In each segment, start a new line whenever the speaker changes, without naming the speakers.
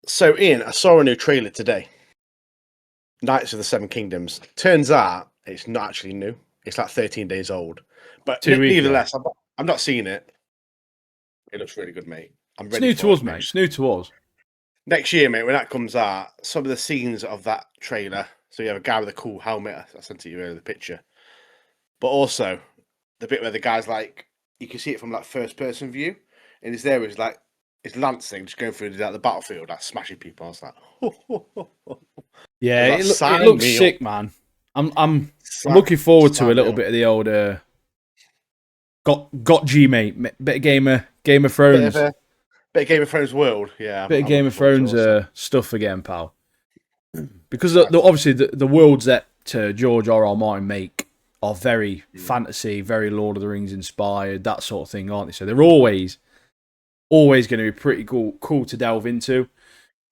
So, Ian, I saw a new trailer today. Knights of the Seven Kingdoms. Turns out it's not actually new. It's like 13 days old. But
2 weeks.
nevertheless, I'm not seeing it. It looks really good, mate. I'm
It's
ready
new
for
to us,
it
mate. It's new to us.
next year, mate. When that comes out, some of the scenes of that trailer. So you have a guy with a cool helmet. I sent it you earlier, the picture. But also the bit where the guy's like, you can see it from like first person view, and he's there with his like his lance thing, just going through the battlefield, like smashing people. I was like,
Yeah,
I was like,
it
sign
looks
me
sick,
up.
man. I'm looking forward to a
Sign me
little
up.
bit of the old got G mate, bit of Game of
Bit of
Thrones,
a bit of Game of Thrones world. Yeah,
bit of
I'm
Game
looking
of
forward to it
Thrones
also.
stuff again, pal. Because
Excited.
obviously the worlds that George R. Martin make are very
Mm.
fantasy, very Lord of the Rings inspired, that sort of thing, aren't they? So they're always going to be pretty cool to delve into.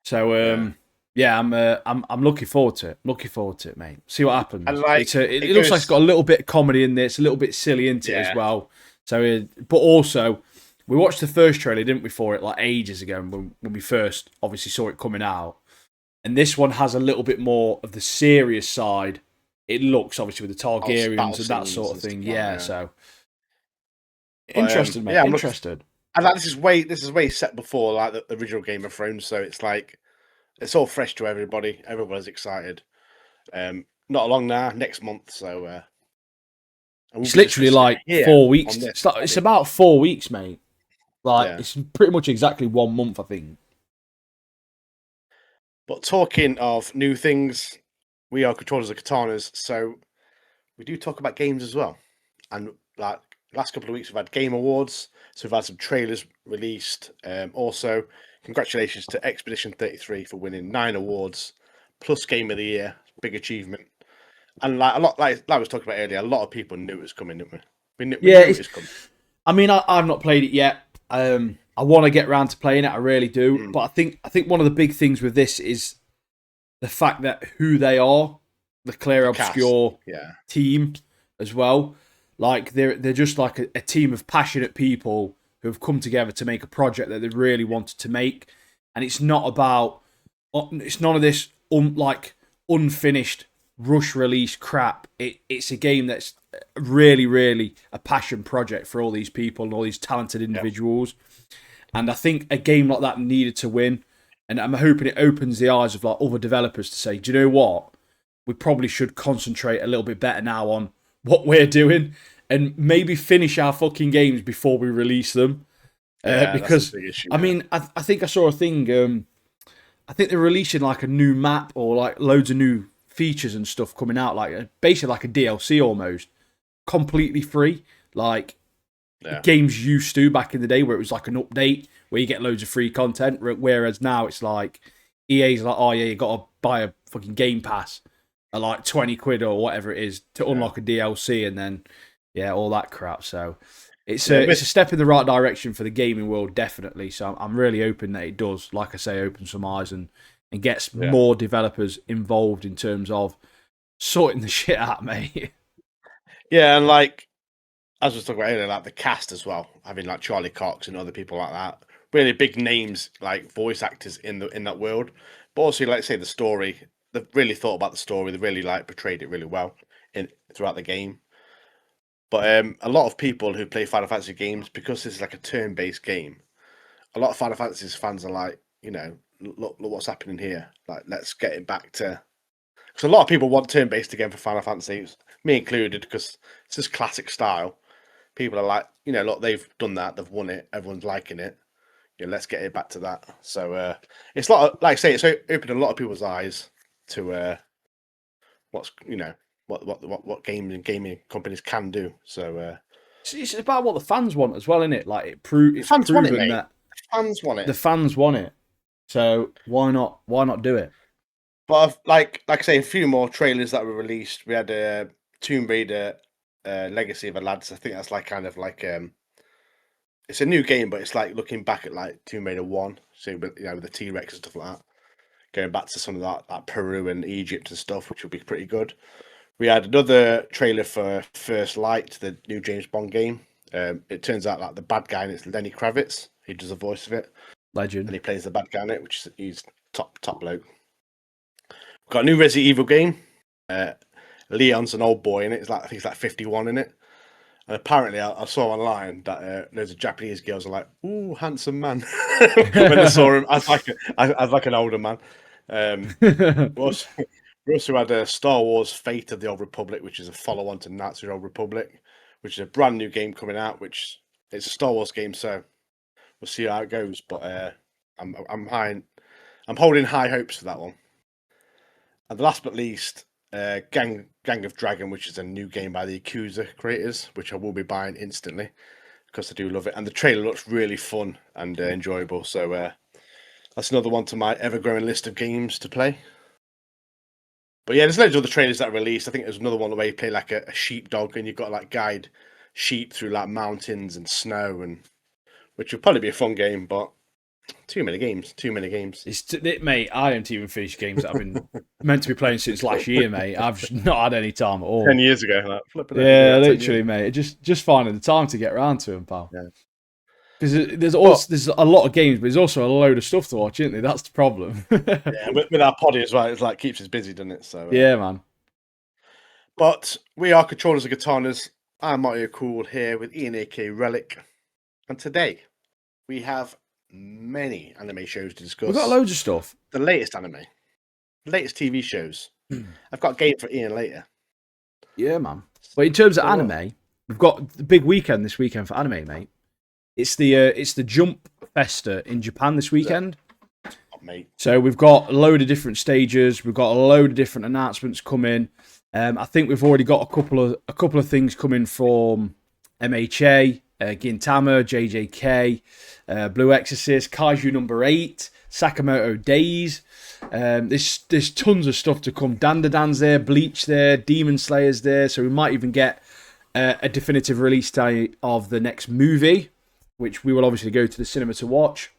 So
Yeah,
yeah, I'm looking forward to it. Looking forward to it, mate. See what
and
happens.
like
It
it
looks like it's
goes.
got a little bit of comedy in there. It's a little bit silly into it as
Yeah,
well. So, but also we watched the first trailer, didn't we, for it like ages ago when we first obviously saw it coming out. And this one has a little bit more of the serious side. It looks obviously with the
battle
Targaryens and that
scenes
sort of
and stuff
thing.
like that.
Yeah,
Yeah,
so
but
interested, mate.
yeah, I'm looking.
Interested.
And like this is way set before like the original Game of Thrones, so it's like it's all fresh to everybody. Everybody's excited. Not long now, next month, so and we'll
It's
be
literally
discussing it
like
here
4 weeks.
on this.
It's about 4 weeks, mate. Like
Yeah.
it's pretty much exactly 1 month, I think.
But talking of new things, we are controllers of katanas, so we do talk about games as well. And like last couple of weeks, we've had Game Awards, so we've had some trailers released. Also, congratulations to Expedition 33 for winning 9 awards plus Game of the Year, big achievement. And like a lot, like I was talking about earlier, a lot of people knew it was coming, didn't we? We
Yeah,
knew it was coming.
I mean, I've not played it yet. I want to get around to playing it. I really do.
Mm,
But I think one of the big things with this is the fact that who they are, the clear
the cast,
obscure
yeah,
team as well. Like they're just like a team of passionate people who have come together to make a project that they really wanted to make, and it's not about it's none of this like unfinished rush release crap. It's a game that's really a passion project for all these people and all these talented
yeah,
individuals. And I think a game like that needed to win. And I'm hoping it opens the eyes of like other developers to say, do you know what? We probably should concentrate a little bit better now on what we're doing and maybe finish our fucking games before we release them.
yeah. That's a
Because
big issue.
I
Yeah,
mean, I think I saw a thing. I think they're releasing like a new map or like loads of new features and stuff coming out, like basically like a DLC almost, completely free, like
yeah,
games used to back in the day, where it was like an update where you get loads of free content. Whereas now it's like EA's like, oh yeah, you got to buy a fucking Game Pass at like 20 quid or whatever it is to
yeah.
unlock a DLC, and then yeah, all that crap. So
Yeah,
it's a step in the right direction for the gaming world, definitely. So I'm really hoping that it does, like I say, open some eyes and gets
yeah,
more developers involved in terms of sorting the shit out, mate.
yeah. And like as we was talking about earlier, like the cast as well, having like Charlie Cox and other people like that, really big names, like voice actors in that world. But also, like say, the story. They've really thought about the story. They really like portrayed it really well in throughout the game. But a lot of people who play Final Fantasy games, because this is like a turn-based game, a lot of Final Fantasy fans are like, look what's happening here. Like, let's get it back to. Because a lot of people want turn-based again for Final Fantasy, me included, because it's just classic style. People are like, look, they've done that, they've won it, everyone's liking it. Let's get it back to that. So it's a lot of, like I say, it's opened a lot of people's eyes to what's what games and gaming companies can do. So
It's about what the fans want as well, isn't it? Like
the
it's
fans want it,
proven
mate.
that
The fans want
the
it.
fans want it. So why not? Why not do it?
But like I say, a few more trailers that were released. We had a Tomb Raider Legacy of the Lads. I think that's like kind of like it's a new game, but it's like looking back at like Tomb Raider 1, so with the T-Rex and stuff like that. Going back to some of that Peru and Egypt and stuff, which will be pretty good. We had another trailer for First Light, the new James Bond game. It turns out like the bad guy in it's Lenny Kravitz. He does the voice of it, and
Legend.
he plays the bad guy in it, which he's top bloke. We've got a new Resident Evil game. Leon's an old boy in it. I think it's like 51 in it. And apparently, I saw online that there's a Japanese girls are like, "Ooh, handsome man." When I saw him, as like an older man. We also had Star Wars: Fate of the Old Republic, which is a follow-on to Knights of the Old Republic, which is a brand new game coming out. Which it's a Star Wars game, so we'll see how it goes. But I'm holding high hopes for that one. And last but least, Gang of Dragon, which is a new game by the Yakuza creators, which I will be buying instantly because I do love it. And the trailer looks really fun and enjoyable. So that's another one to my ever-growing list of games to play. But yeah, there's loads of other trailers that are released. I think there's another one where you play like a sheepdog and you've got to like guide sheep through like mountains and snow, and which would probably be a fun game, but too many games.
Mate, I haven't even finished games that I've been meant to be playing since last year, mate. I've just not had any time at all.
10 years ago. Like,
yeah, literally, mate. Just finding the time to get around to them, pal.
Yeah.
Because there's a lot of games, but there's also a load of stuff to watch, isn't there? That's the problem.
Yeah, with our poddy as well, it's like keeps us busy, doesn't it? So
yeah, man.
But we are Controllers and Katanas. I'm Mario Cool here with Ian aka Relic, and today we have many anime shows to discuss.
We've got loads of stuff.
The latest anime, the latest TV shows. I've got a game for Ian later.
Yeah, man. But in terms of anime, we've got the big weekend this weekend for anime, mate. It's the Jump Festa in Japan this weekend.
Oh, mate.
So we've got a load of different stages. We've got a load of different announcements coming. I think we've already got a couple of things coming from MHA, Gintama, JJK, Blue Exorcist, Kaiju number 8, Sakamoto Days. There's tons of stuff to come. Dandadan's there, Bleach there, Demon Slayer's there. So we might even get a definitive release date of the next movie, which we will obviously go to the cinema to watch.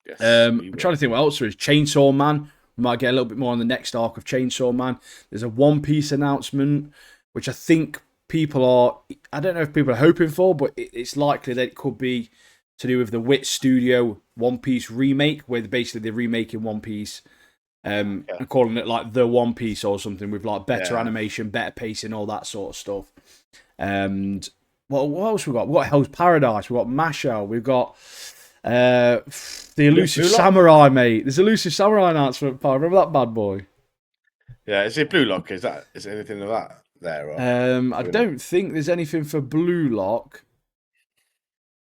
Yes,
I'm trying to think what else there is. Chainsaw Man. We might get a little bit more on the next arc of Chainsaw Man. There's a One Piece announcement, which I think I don't know if people are hoping for, but it's likely that it could be to do with the Wit Studio One Piece remake, where basically they're remaking One Piece and calling it like the One Piece or something, with like better animation, better pacing, all that sort of stuff. And what else we got? We've got Hell's Paradise. We've got MHA. We've got the Elusive Samurai, mate. There's Elusive Samurai announcement. Remember that bad boy? Yeah,
is it Blue Lock? Is anything of that there? Or
I don't think there's anything for Blue Lock.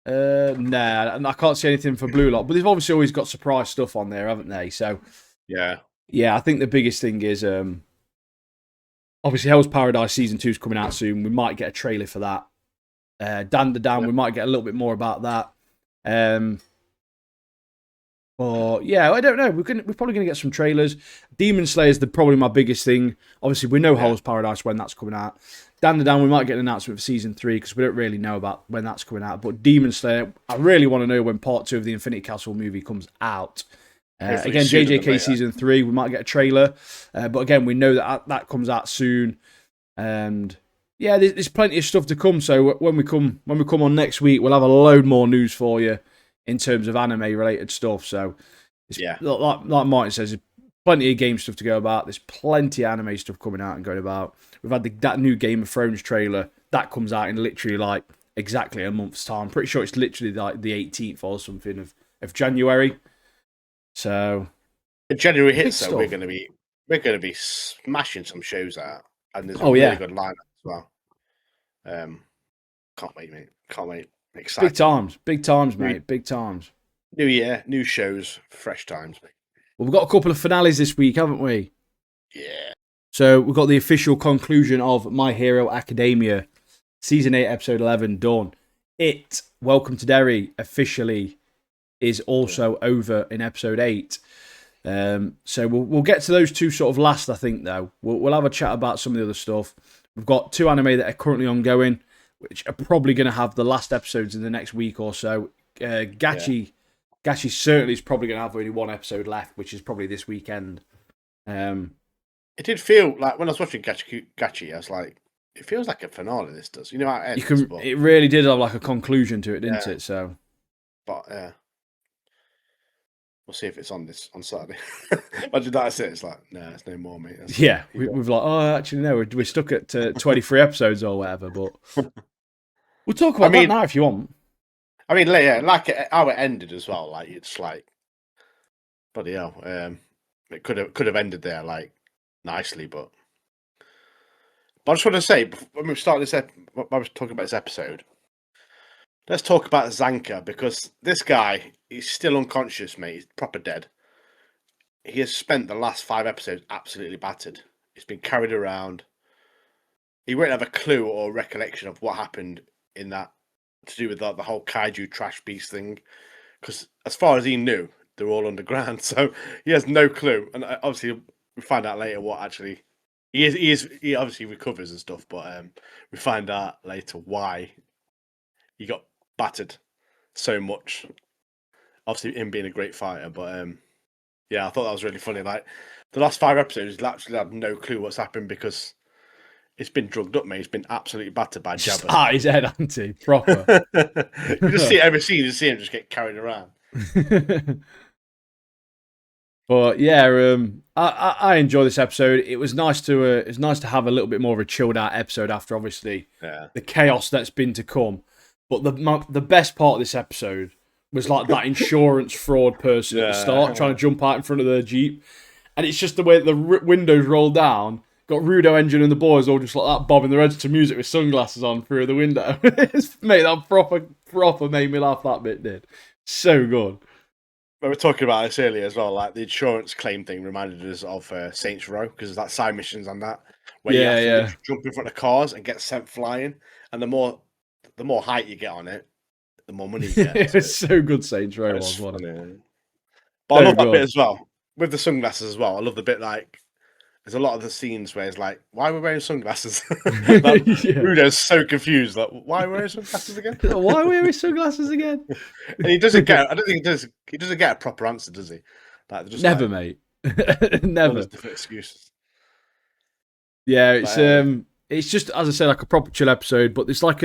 Nah, I can't see anything for Blue Lock. But they've obviously always got surprise stuff on there, haven't they? So
yeah,
I think the biggest thing is obviously Hell's Paradise Season 2 is coming out soon. We might get a trailer for that. Dan, we might get a little bit more about that. But yeah, I don't know. We're probably going to get some trailers. Demon Slayer is probably my biggest thing. Obviously, we know Hell's Paradise when that's coming out. Dan, we might get an announcement for Season 3 because we don't really know about when that's coming out. But Demon Slayer, I really want to know when Part 2 of the Infinity Castle movie comes out. Again, JJK Season 3, we might get a trailer. But again, we know that comes out soon. And yeah, there's plenty of stuff to come. So when we come on next week, we'll have a load more news for you in terms of anime-related stuff. So like Martin says, there's plenty of game stuff to go about. There's plenty of anime stuff coming out and going about. We've had that new Game of Thrones trailer. That comes out in literally like exactly a month's time. I'm pretty sure it's literally like the 18th or something of January. So
if January hits, so we're going to be smashing some shows out, and there's a really good lineup as well. Can't wait, mate. Can't wait. Exciting.
Big times, mate. Big times.
New year, new shows, fresh times, mate.
Well, we've got a couple of finales this week, haven't we?
Yeah.
So we've got the official conclusion of My Hero Academia, Season 8, Episode 11, done. Welcome to Derry, officially is also over in Episode 8. So we'll get to those two sort of last, I think, though. We'll have a chat about some of the other stuff. We've got 2 anime that are currently ongoing, which are probably going to have the last episodes in the next week or so. Gachi certainly is probably going to have only 1 episode left, which is probably this weekend.
It did feel like, when I was watching Gachi, I was like, it feels like a finale, this does. You know how it ends,
it really did have like a conclusion to it, didn't it? So,
but yeah. We'll see if it's on Saturday. Imagine that's it. It's like, no, it's no more, mate. That's
Yeah,
it.
we've like, oh, actually, no, we're stuck at 23 episodes or whatever, but we'll talk
I
about that
mean,
now if you want.
yeah, like how it ended as well. Like it's like, bloody hell. It could have ended there like nicely, but I just want to say when we start this, when I was talking about this episode, let's talk about Zanka because this guy, he's still unconscious, mate. He's proper dead. He has spent the last 5 episodes absolutely battered. He's been carried around. He won't have a clue or recollection of what happened in that to do with the whole kaiju trash beast thing. Because as far as he knew, they're all underground, so he has no clue. And obviously, we find out later what actually he obviously recovers and stuff, but we find out later why he got battered so much. Obviously, him being a great fighter, but yeah, I thought that was really funny. Like the last 5 episodes, he actually had no clue what's happened because it's been drugged up, mate. He's been absolutely battered by
Just
Jabba.
at his head, auntie, proper.
You just see it every scene. You see him just get carried around.
But yeah, I enjoy this episode. It was nice to have a little bit more of a chilled out episode after obviously the chaos that's been to come. But the best part of this episode was like that insurance fraud person at the start trying to jump out in front of the Jeep, and it's just the way that the windows roll down. Got Rudo Engine and the boys all just like that bobbing their heads to music with sunglasses on through the window. Mate, that proper made me laugh. That bit did so good.
We were talking about this earlier as well. Like the insurance claim thing reminded us of Saints Row because there's that side missions on that where you have to literally jump in front of cars and get sent flying, and the more height you get on it, the more money you get.
It's so good, Saints Row was, wasn't
it? But I love that bit as well with the sunglasses as well. I love the bit like there's a lot of the scenes where it's like, why are we wearing sunglasses? Like, Rudo's so confused. Like, why are we wearing sunglasses again?
Why are we wearing sunglasses again?
And he doesn't get. I don't think he does. He doesn't get a proper answer, does he? Like, just
never,
like,
mate. Never.
Different excuses.
Yeah, it's just as I said, like a proper chill episode, but it's like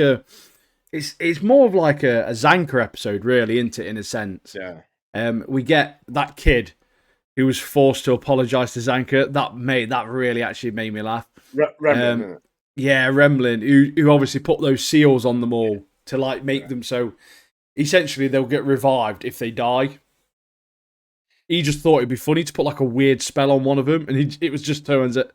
it's more of like a Zanka episode, really, isn't it? In a sense,
yeah.
We get that kid who was forced to apologise to Zanka. That really actually made me laugh.
Remlin,
yeah, Remlin, who obviously put those seals on them all to like make them so essentially they'll get revived if they die. He just thought it'd be funny to put like a weird spell on one of them, and it was just turns out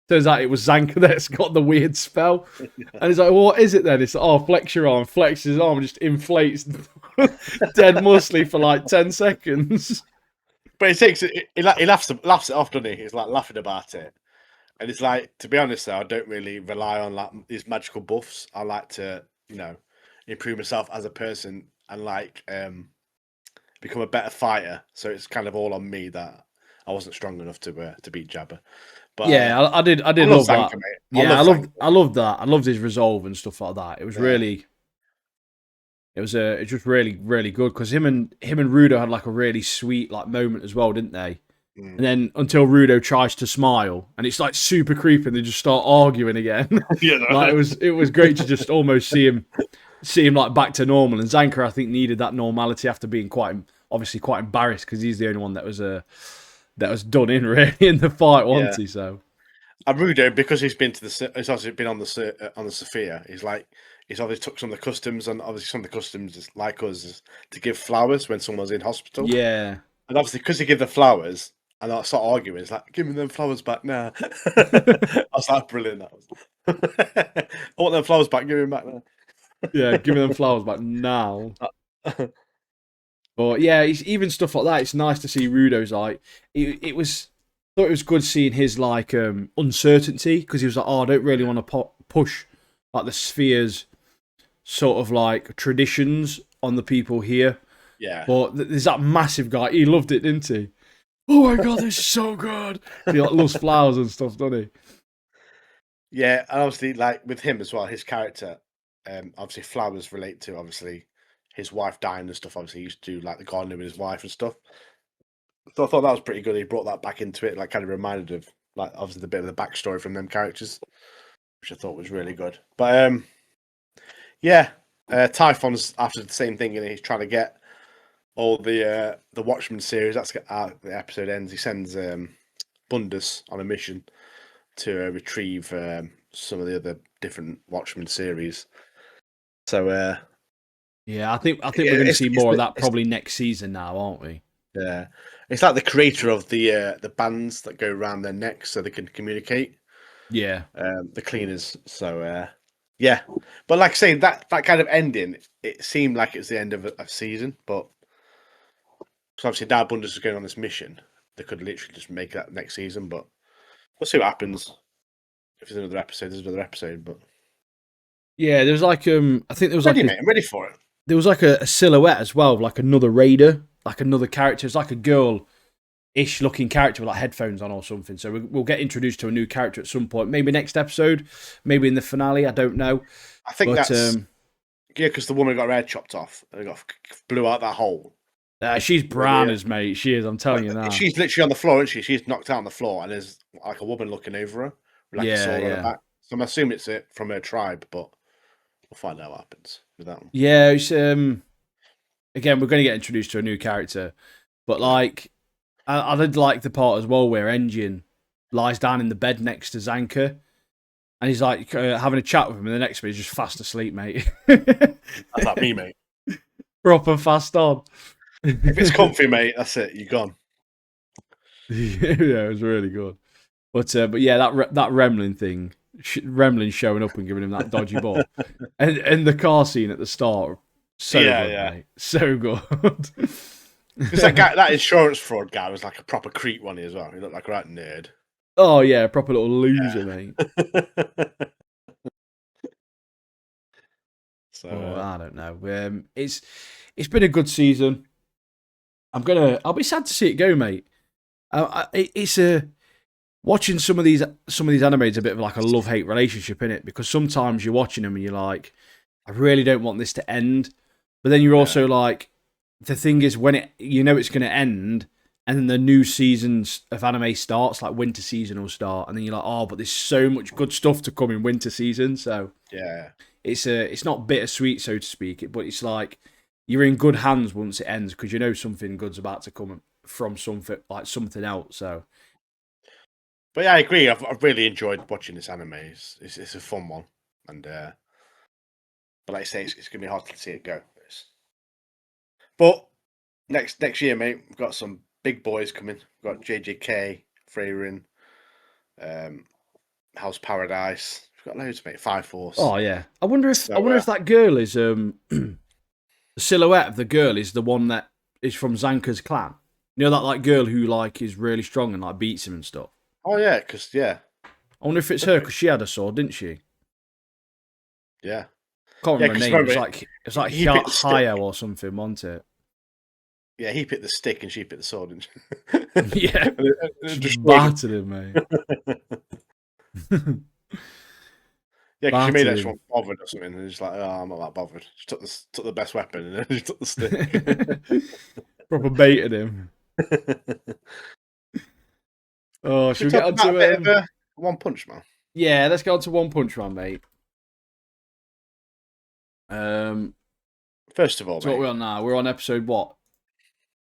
it was Zanka that's got the weird spell. And he's like, well, what is it then? It's like, oh, flex your arm, flex his arm, and just inflates dead muscly for like 10 seconds.
But he laughs it off, doesn't he? He's like laughing about it. And it's like, to be honest though, I don't really rely on like these magical buffs. I like to, improve myself as a person and like become a better fighter. So it's kind of all on me that I wasn't strong enough to beat Jabba. But
yeah, I did love that. Mate. Yeah, I loved that. I loved his resolve and stuff like that. It was really, it was just really, really good because him and Rudo had like a really sweet like moment as well, didn't they? And then until Rudo tries to smile, and it's like super creepy, and they just start arguing again. Like it was great to just almost see him like back to normal. And Zanka, I think, needed that normality after being quite embarrassed because he's the only one that was done in really in the fight, wasn't he? So.
And Rudo, because he's obviously been on the Sophia. He's obviously took some of the customs, and obviously some of the customs is like us is to give flowers when someone's in hospital.
Yeah,
and obviously because he gave the flowers, and I start arguing, it's like, give me them flowers back now. I was like, brilliant. I want them flowers back. Give me them back now.
Yeah, give me them flowers back now. But yeah, even stuff like that. It's nice to see Rudo's like it was. Thought it was good seeing his like uncertainty because he was like, oh, I don't really want to push like the sphere's sort of like traditions on the people here.
Yeah.
But there's that massive guy. He loved it, didn't he? Oh my god, this is so good. He like loves flowers and stuff, doesn't he?
Yeah, and obviously like with him as well, his character, obviously flowers relate to obviously his wife dying and stuff. Obviously he used to do like the gardening with his wife and stuff. So I thought that was pretty good. He brought that back into it, like kind of reminded of like obviously the bit of the backstory from them characters, which I thought was really good. But yeah, Typhon's after the same thing, and he's trying to get Or the Watchmen series. That's the episode ends. He sends Bundus on a mission to retrieve some of the other different Watchmen series. So
Yeah, I think we're
yeah,
going to see more of that probably next season now, aren't we?
yeah, it's like the creator of the bands that go around their necks so they can communicate.
Yeah.
The cleaners. So yeah, but like I say, that kind of ending, it seemed like it was the end of a season, but because obviously now Bundus is going on this mission, they could literally just make that next season. But we'll see what happens. If there's another episode, there's another episode. But
Yeah, there was like I think there was
ready,
like
mate. I'm ready for it.
there was like a silhouette as well, of like another raider, like another character. It's like a girl-ish looking character with like headphones on or something. So we'll get introduced to a new character at some point. Maybe next episode, maybe in the finale. I don't know.
I think
But
that's yeah, because the woman got her head chopped off and blew out that hole.
she's bananas, mate. She is. I'm telling you now.
She's literally on the floor, isn't she? She's knocked out on the floor, and there's like a woman looking over her with like a
Yeah,
sword on her
yeah.
back. So I'm assuming it's it from her tribe, but we'll find out what happens with that one.
Yeah, it's, again, we're going to get introduced to a new character, but like, I did like the part as well where Engine lies down in the bed next to Zanka, and he's like having a chat with him, and the next minute he's just fast asleep, mate.
That's like me, mate.
Proper fast on.
If it's comfy, mate, that's it. You're gone.
Yeah, it was really good. But yeah, that Remlin thing, Remlin showing up and giving him that dodgy ball, and the car scene at the start, so
Yeah,
good,
yeah.
mate, so good.
Because that guy, that insurance fraud guy, was like a proper creep, one as well. He looked like a right nerd.
Oh yeah, proper little loser, mate.
So
I don't know. It's been a good season. I'll be sad to see it go, mate. It's watching some of these anime is a bit of like a love hate relationship in it, because sometimes you're watching them and you're like, I really don't want this to end, but then you're also like, the thing is when it's going to end, and then the new seasons of anime starts, like winter season will start, and then you're like, oh, but there's so much good stuff to come in winter season, so
yeah,
it's not bittersweet, so to speak, but it's like you're in good hands once it ends, because you know something good's about to come from something else. So,
but yeah, I agree. I've really enjoyed watching this anime. It's a fun one, and but like I say, it's gonna be hard to see it go. But next year, mate, we've got some big boys coming. We've got JJK, Freyrin, House Paradise. We've got loads, mate. Fire Force.
oh yeah, I wonder if that girl is the silhouette of the girl is the one that is from Zanka's clan. You know that like girl who like is really strong and like beats him and stuff.
Oh yeah, because
I wonder if it's her, because she had a sword, didn't she?
yeah.
Can't remember her name.
remember,
It's like
he picked the stick.
Hayo or something, wasn't it?
Yeah, he picked the stick and she picked the sword, didn't she?
Yeah,
She
just battered him, mate.
Yeah, because she made that
Battered
she
him.
wasn't bothered or something, and she's like, "Oh, I'm not that bothered." She took the best weapon, and then she took the stick.
Proper baited him. Oh, should we get on
a bit
to
of One Punch Man?
yeah, let's get on to One Punch Man, mate.
First of all,
So what
mate,
we're on now? We're on episode what?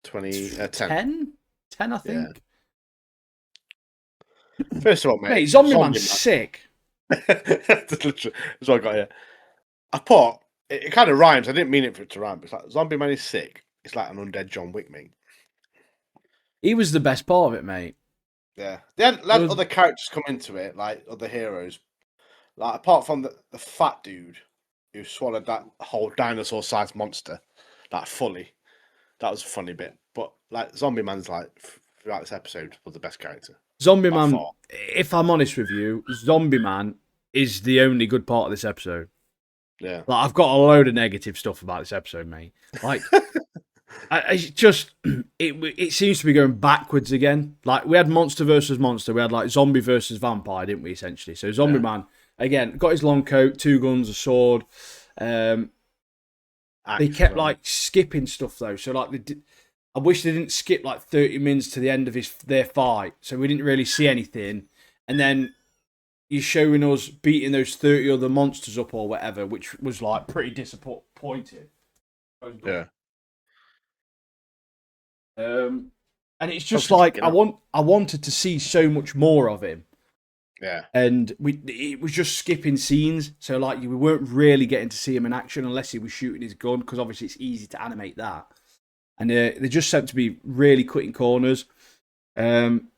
10.
10, I think.
First of all, mate,
Mate, Zombie Man's sick.
That's literally that's what I got here. I put it kind of rhymes. I didn't mean it for it to rhyme, but it's like Zombie Man is sick. It's like an undead John Wick, mate.
He was the best part of it, mate.
Yeah, they had other characters come into it, like other heroes. Like apart from the fat dude who swallowed that whole dinosaur-sized monster, like fully. That was a funny bit. But like Zombie Man's like throughout this episode was the best character.
Zombie
By
Man,
far.
if I'm honest with you, Zombie Man is the only good part of this episode.
Yeah.
Like, I've got a load of negative stuff about this episode, mate. Like, it's just it seems to be going backwards again. Like, we had monster versus monster, we had like zombie versus vampire, didn't we? Essentially, so Zombie Man again got his long coat, 2 guns, a sword. They kept like skipping stuff though, so like I wish they didn't skip like 30 minutes to the end of their fight, so we didn't really see anything, and then you're showing us beating those 30 other monsters up or whatever, which was like pretty disappointing.
Yeah.
And it's just
Obviously,
like
you know.
I wanted to see so much more of him,
Yeah.
and it was just skipping scenes. So like we weren't really getting to see him in action unless he was shooting his gun, because obviously it's easy to animate that. And they just seem to be really cutting corners. Um,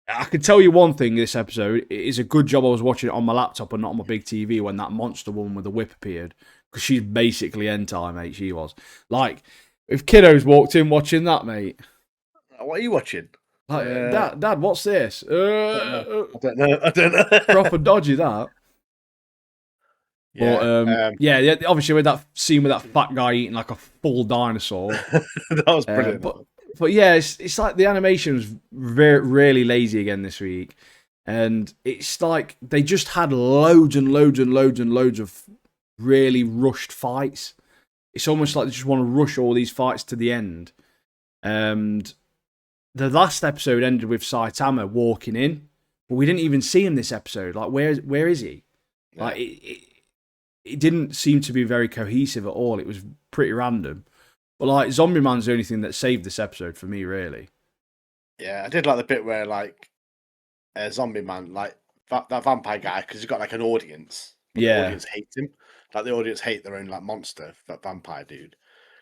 I can tell you one thing: this episode, it is a good job I was watching it on my laptop and not on my big TV when that monster woman with the whip appeared, because she's basically hentai, mate. She was like, if kiddos walked in watching that, mate.
What are you watching?
Like, Dad, what's this?
I don't know. I don't know. I don't know.
Proper dodgy that. But
Yeah.
yeah, obviously with that scene with that fat guy eating like a full dinosaur.
That was brilliant.
But yeah, it's like the animation was very really lazy again this week, and it's like they just had loads and loads and loads and loads of really rushed fights. It's almost like they just want to rush all these fights to the end. And the last episode ended with Saitama walking in, but we didn't even see him this episode. Like, where is he? Yeah. Like, it didn't seem to be very cohesive at all. It was pretty random. But like, Zombie Man's the only thing that saved this episode for me, really.
Yeah, I did like the bit where like Zombie Man, like that vampire guy, because he's got like an audience. But the audience hates him. Like the audience hate their own like monster, that vampire dude.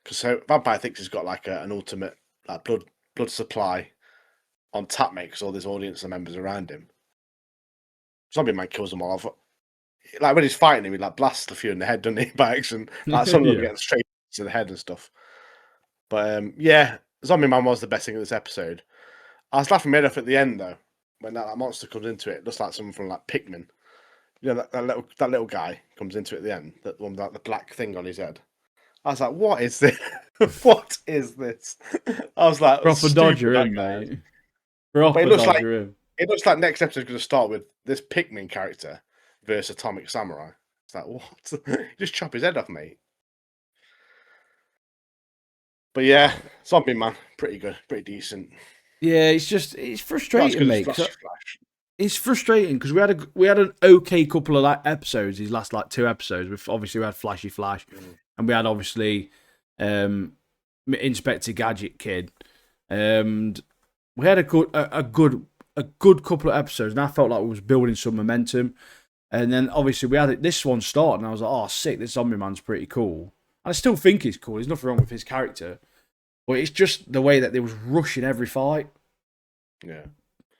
Because so vampire thinks he's got like an ultimate like blood supply on tap, mate, because all this audience are members around him. Zombie Man kills them all. Like when he's fighting him, he like blasts a few in the head, doesn't he? By accident, like some of them get straight to the head and stuff. But yeah, Zombie Man was the best thing in this episode. I was laughing my head off at the end though, when that monster comes into it. It looks like someone from like Pikmin. You know that little guy comes into it at the end. That one with like, the black thing on his head. I was like, what is this? What is this? I was like,
proper dodger in, mate.
Proper dodger in. It looks like next episode is going to start with this Pikmin character versus Atomic Samurai. It's like, what? Just chop his head off, mate. But yeah, Zombie Man, pretty good, pretty decent.
Yeah, it's frustrating, mate. It's frustrating because we had an okay couple of like episodes. These last like 2 episodes. Obviously we had Flashy Flash, and we had obviously Inspector Gadget Kid, and we had a good couple of episodes, and I felt like we was building some momentum. And then obviously we had this one start, and I was like, oh, sick! This Zombie Man's pretty cool. And I still think he's cool. There's nothing wrong with his character, but it's just the way that they was rushing every fight.
Yeah.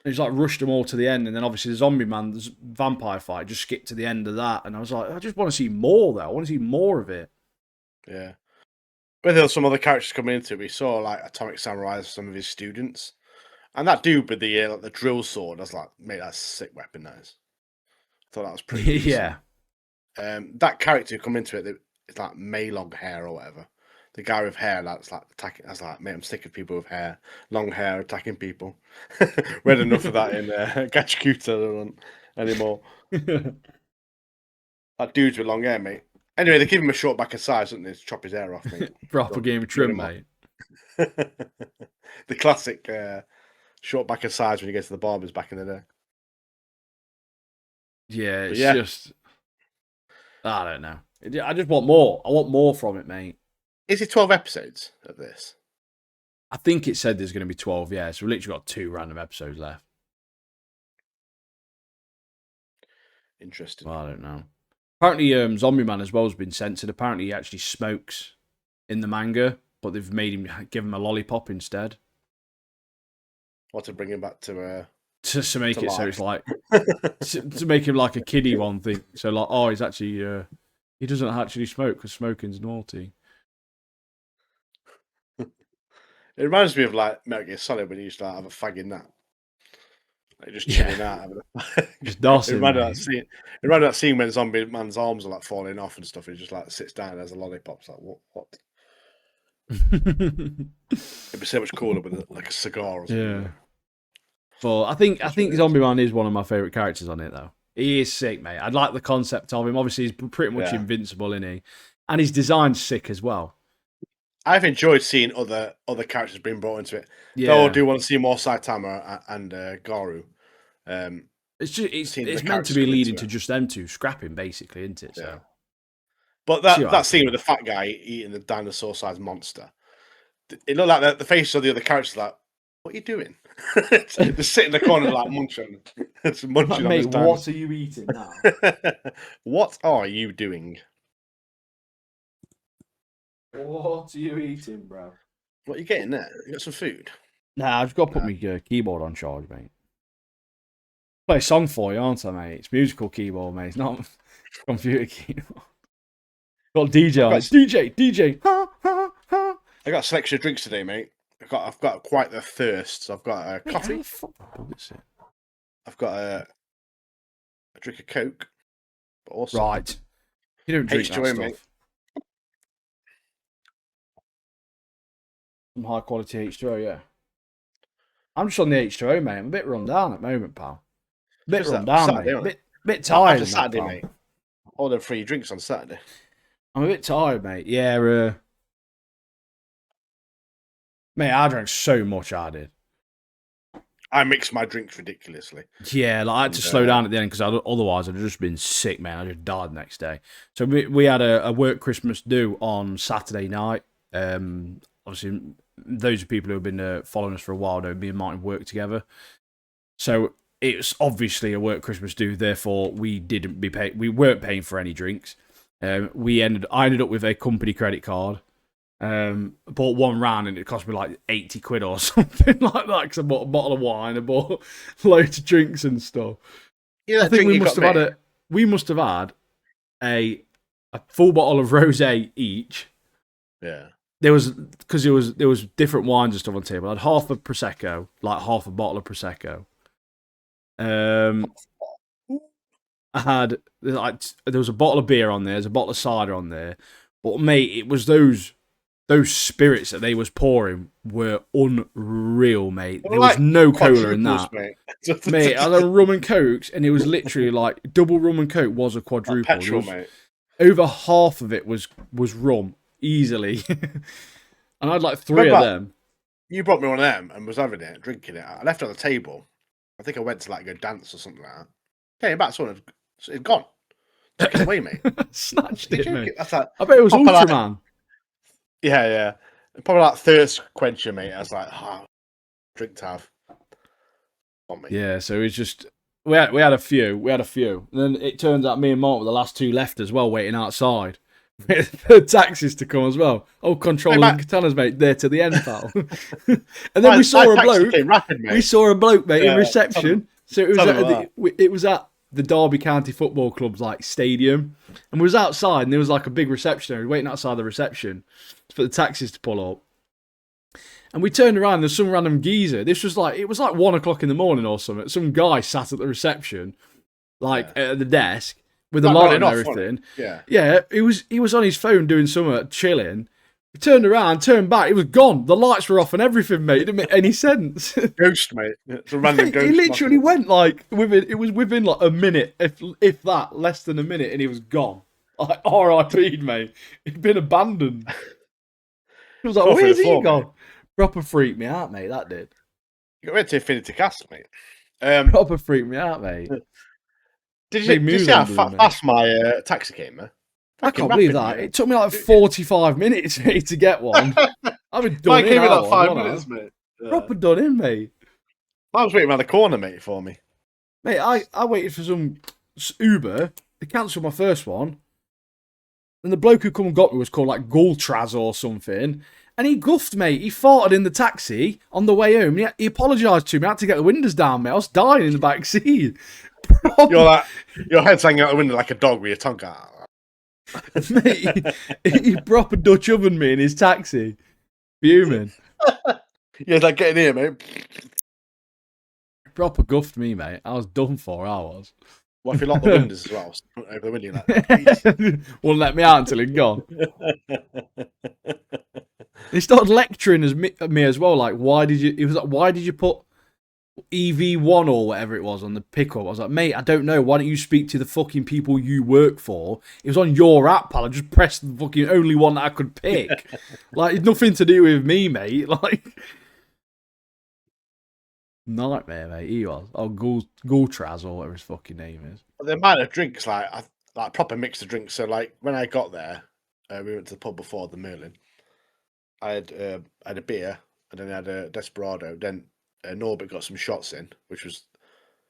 He's like rushed them all to the end, and then obviously the Zombie Man, the vampire fight, just skipped to the end of that. And I was like, I just want to see more though. I want to see more of it.
Yeah. But there were some other characters coming into it. We saw like Atomic Samurai as some of his students. And that dude with the like the drill sword, I was like, mate, that's a sick weapon, that is. I thought that was pretty decent.
Yeah.
That character who come into it, it's like Maylog hair or whatever. The guy with hair that's like attacking. I was like, mate, I'm sick of people with hair, long hair attacking people. Read enough of that in Gachakuta anymore. That dude's with long hair, mate. Anyway, they give him a short back of size, don't they? To chop his hair off, mate.
Proper game of trim, mate.
The classic short back of size when you get to the barbers back in the day.
Yeah, it's just. I don't know. I just want more. I want more from it, mate.
Is it 12 episodes of this?
I think it said there's going to be 12, yeah. So we've literally got 2 random episodes left.
Interesting.
Well, I don't know. Apparently, Zombie Man as well has been censored. Apparently, he actually smokes in the manga, but they've made him give him a lollipop instead.
What, to bring him back to
make it life. So it's like to make him like a kiddie one thing. So like, oh, he's actually he doesn't actually smoke because smoking's naughty.
It reminds me of like Metal Gear Solid when you used to like, have a fag in that. Like just chilling out.
Just dossing.
It reminded that scene when Zombie Man's arms are like falling off and stuff. He just like sits down and has a lollipop. It's like, what? It'd be so much cooler with like a cigar or something.
Yeah. But I think Zombie Man is one of my favourite characters on it though. He is sick, mate. I'd like the concept of him. Obviously, he's pretty much invincible, isn't he? And his design's sick as well.
I've enjoyed seeing other characters being brought into it. Yeah. Though I do want to see more Saitama and Garu.
It's meant to be leading to just them two scrapping, basically, isn't it? So.
Yeah. But that scene with the fat guy eating the dinosaur-sized monster, it looked like the faces of the other characters like, what are you doing? Just sit in the corner like munching, it's munching on
Mate,
this time.
what are you eating now?
What are you doing?
What are you eating, bro?
What are you getting there? You got some food?
Nah, I've got to put my keyboard on charge, mate. Play a song for you, aren't I, mate? It's musical keyboard, mate. It's not computer keyboard. Got DJ on it. DJ. Ha, ha, ha.
I got a selection of drinks today, mate. I've got quite the thirst. So I've got a coffee. I've got a drink of Coke. But also,
right. You don't drink
H2O,
that stuff.
mate.
Some high quality H2O, yeah. I'm just on the H2O, mate. I'm a bit run down at the moment, pal. Bit run down,
Saturday,
mate. Bit tired.
After Saturday, mate. Ordered 3 drinks on Saturday.
I'm a bit tired, mate. Yeah, mate, I drank so much, I did.
I mixed my drinks ridiculously.
Yeah, like I had to slow down at the end because otherwise I'd have just been sick, man. I just died the next day. So we had a work Christmas do on Saturday night. Obviously, those people who have been following us for a while know me and Martin work together. So it's obviously a work Christmas do. Therefore, we weren't paying for any drinks. I ended up with a company credit card. Bought one round and it cost me like 80 quid or something like that because I bought a bottle of wine, I bought loads of drinks and stuff.
Yeah,
I think we must have had a full bottle of rosé each.
Yeah.
There was different wines and stuff on the table. I had half a prosecco, like half a bottle of prosecco. I had there was a bottle of beer on there, there's a bottle of cider on there, but mate, it was those spirits that they was pouring were unreal, mate. There was no cola in that. Mate, I had rum and cokes, and it was literally like double rum and coke was a quadruple.
Petrol, mate.
Over half of it was rum, easily. And I had like 3 of them.
You brought me one of them and was having it, drinking it. I left it on the table. I think I went to like go dance or something like that. Came back, saw it's gone. Took it away, mate.
Snatched it, mate.
That's like,
I bet it was Ultraman.
Yeah. Probably like thirst quencher, mate. I was like, drink to have. On me.
Yeah, so it's just we had a few. And then it turns out me and Mark were the last 2 left as well, waiting outside for taxis to come as well. Oh, control and katanas, mate, there to the end, pal. And then we saw a bloke. We saw a bloke, mate, in reception. So it was at the Derby County Football Club's like stadium, and we was outside, and there was like a big reception area waiting outside the reception for the taxis to pull up. And we turned around, there's some random geezer. It was like 1 o'clock in the morning or something. Some guy sat at the reception, at the desk with the light and everything. Yeah. He was on his phone doing something, chilling. We turned around, turned back, it was gone. The lights were off and everything, mate. It didn't make any sense.
Ghost, mate. It's a random ghost.
He literally went within like a minute, if that, less than a minute, and he was gone. Like R.I.P. mate. He'd been abandoned. It was like, where's he gone? Mate. Proper freaked me out, mate. That did.
You got rid to Infinity Castle, mate.
Proper freaked me out, mate.
Did you see how fast my taxi came there?
I can't believe that. It took me like 45 minutes to get one. I've been done in.
Mine like 5 minutes, mate.
Yeah. Proper done in, mate.
I was waiting around the corner, mate, for me.
Mate, I waited for some Uber. They cancelled my first one. And the bloke who come and got me was called like Gultraz or something. And he guffed, mate. He farted in the taxi on the way home. He apologised to me. I had to get the windows down, mate. I was dying in the back seat.
Your head's hanging out the window like a dog with your tongue out.
Mate, he proper Dutch ovened me in his taxi. Fuming.
Yeah, like getting here, mate.
Proper guffed me, mate. I was done for hours.
What if you lock the windows as well? Over the window, like,
wouldn't let me out until he'd gone. He started lecturing me as well. Like, why did you put EV1 or whatever it was on the pickup? I was like, mate, I don't know. Why don't you speak to the fucking people you work for? It was on your app, pal. I just pressed the fucking only one that I could pick. Like, it's nothing to do with me, mate. Like, nightmare, mate. He was. Oh, Gultraz or whatever his fucking name is.
The amount of drinks, like proper mix of drinks. So, like, when I got there, we went to the pub before the Merlin. I had a beer, and then I had a Desperado. Then Norbert got some shots in, which was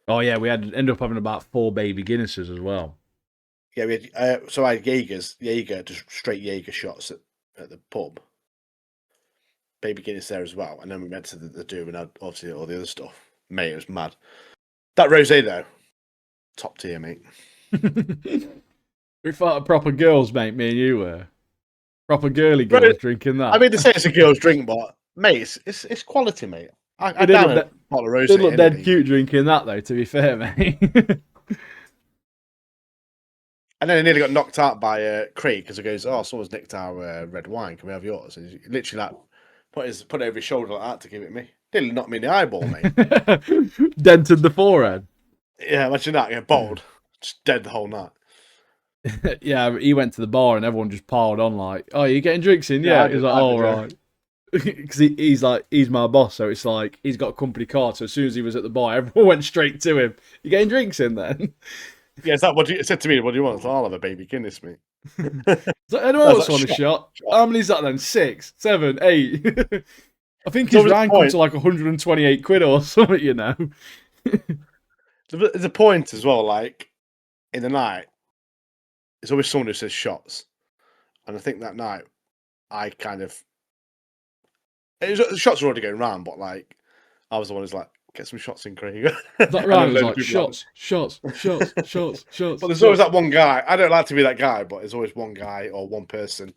Oh yeah, we ended up having about 4 baby Guinnesses as well.
yeah. We had so I had Jaeger, just straight Jaeger shots at the pub. Baby Guinness there as well, and then we went to the do and had obviously all the other stuff. Mate, it was mad. That rosé though, top tier, mate.
We thought proper girls, mate. Me and you were proper girly
Bro,
girls drinking
I
that.
mean, they say it's a girl's drink, but mate, it's quality, mate. I
It did
down
look,
a bottle of
did
rosé
look
any
dead
day.
cute drinking that though. To be fair, mate.
And then I nearly got knocked out by Craig because he goes, "Oh, someone's nicked our red wine. Can we have yours?" And he literally like put it over his shoulder like that to give it me. Nearly knocked me in the eyeball, mate.
Dented the forehead.
Yeah, imagine that. Get bottled, just dead the whole night.
Yeah, he went to the bar and everyone just piled on like, "Oh, you getting drinks in?"
Yeah,
Yeah,
I
he's
did,
like,
I
"Oh,
did, yeah.
right." Because he's like, he's my boss, so it's like he's got a company card. So as soon as he was at the bar, everyone went straight to him. You getting drinks in then?
Yeah, is that what you said to me? What do you want? I'll have a baby Guinness, mate.
So anyone
I was
else
like,
want a shot? How many's that then? 6, 7, 8. I think
It's
his
always
rank
the
up to like 128 quid or something, you know.
There's a point as well, like in the night, there's always someone who says shots, and I think that night I kind of the shots were already going round, but like I was the one who's like, get some shots in, Craig.
That
And
Ryan
then
was
loads of
like,
people like,
shots, shots, shots, shots, shots.
but there's always
shots.
that one guy. I don't like to be that guy, but there's always one guy or one person,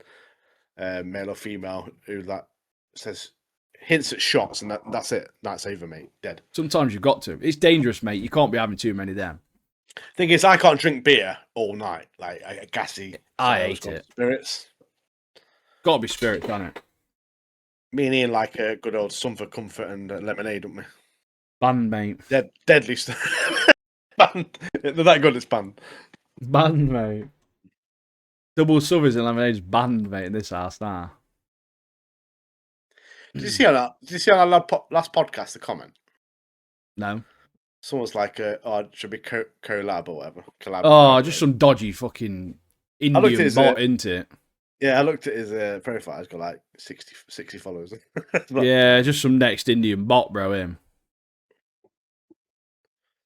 male or female, who like says hints at shots, and that's it. That's over, mate. Dead.
Sometimes you've got to. It's dangerous, mate. You can't be having too many of them.
Thing is, I can't drink beer all night, like a gassy.
I hate it.
Spirits.
Got to be spirit, can't it?
Me and Ian like a good old sun for comfort and lemonade, don't we?
Banned, mate.
Deadly stuff. Banned. They're that good. It's banned.
Banned, mate. Double Summers and lemonade's banned, mate, in this house now.
Did you see on that? Did you see on our last podcast the comment?
No.
Someone's like, "Oh, it should be collab or whatever." Collab.
Oh, just some dodgy fucking
looked at
Indian
his,
bot, isn't it?
Yeah, I looked at his profile. He's got like 60 followers.
Yeah, just some next Indian bot, bro. Him.